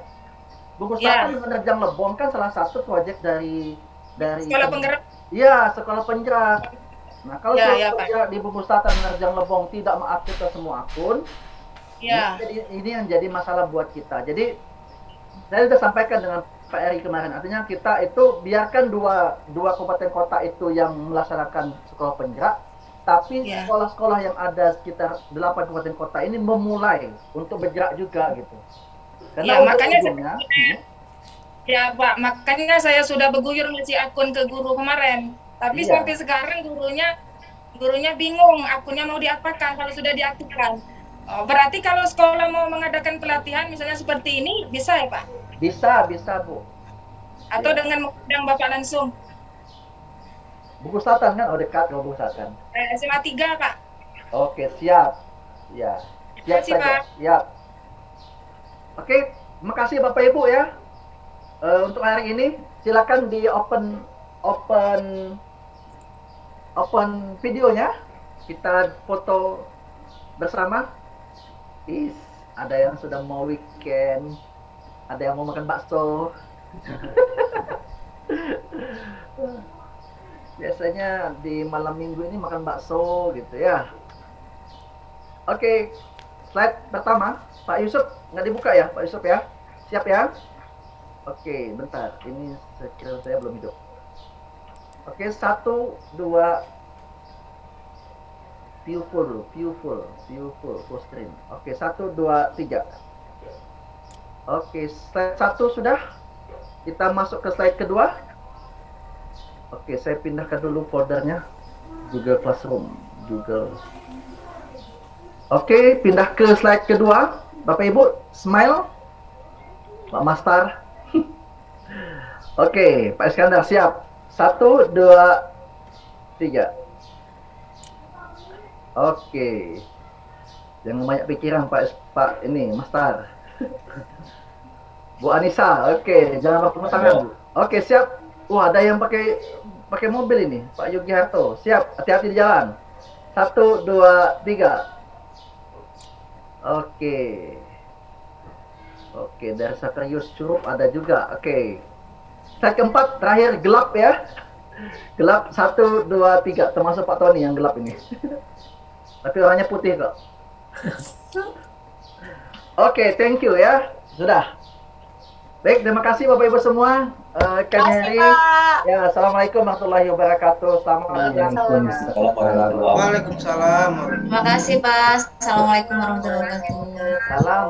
Bu Pustatan menerjang Lebong kan salah satu proyek dari Sekolah Penggerak. Iya, Sekolah Penggerak. Nah, kalau di Pustatan menerjang Lebong tidak mengaktifkan semua akun, ini yang jadi masalah buat kita. Jadi saya sudah sampaikan dengan Pak Eri kemarin, artinya kita itu biarkan dua kabupaten kota itu yang melaksanakan sekolah penggerak, tapi sekolah-sekolah yang ada sekitar 8 kabupaten kota ini memulai untuk bergerak juga gitu. Karena makanya Pak, makanya saya sudah berguyur ngasih akun ke guru kemarin. Tapi sampai sekarang gurunya bingung akunnya mau diapakan kalau sudah diaktifkan. Oh, berarti kalau sekolah mau mengadakan pelatihan misalnya seperti ini bisa ya Pak? Bisa Bu. Atau Ya. dengan mengundang Bapak langsung? Buku Selatan kan? Oh dekat ke Buku Selatan. SMA 3 Pak. Oke, siap. Ya, siap Terima kasih, saja. Pak. Siap. Oke, makasih Bapak Ibu ya. Untuk hari ini silakan di open videonya. Kita foto bersama. Ada yang sudah mau weekend, ada yang mau makan bakso. Biasanya di malam minggu ini makan bakso gitu ya. Oke, slide pertama, Pak Yusuf nggak dibuka ya, Pak Yusuf ya? Siap ya? Oke, bentar, ini skill saya belum hidup. Oke, 1, 2, view full screen. Oke, 1, 2, 3. Oke, slide 1 sudah. Kita masuk ke slide kedua. Oke, saya pindahkan dulu foldernya. Google Classroom. Oke, pindah ke slide kedua. Bapak Ibu, smile. Pak Master. Oke, Pak Iskandar siap. 1, 2, 3. Oke. Jangan banyak pikiran Pak ini, Master. Bu Anissa, oke, jangan lupa tangan Bu. Oke, siap. Wah, ada yang pakai mobil ini, Pak Yogi Harto. Siap, hati-hati di jalan. 1, 2, 3. Oke. Oke, dari Sakarius Curup ada juga. Oke. Slide keempat, terakhir gelap ya. Gelap 1, 2, 3. Termasuk Pak Tony yang gelap ini. Tapi warnanya putih kok. Oke, thank you ya. Sudah. Baik, terima kasih Bapak Ibu semua. Kami Heri. Ya, assalamualaikum warahmatullahi wabarakatuh. Selamat Waalaikumsalam. Waalaikumsalam. Terima kasih Pak. Assalamualaikum warahmatullahi wabarakatuh. Salam.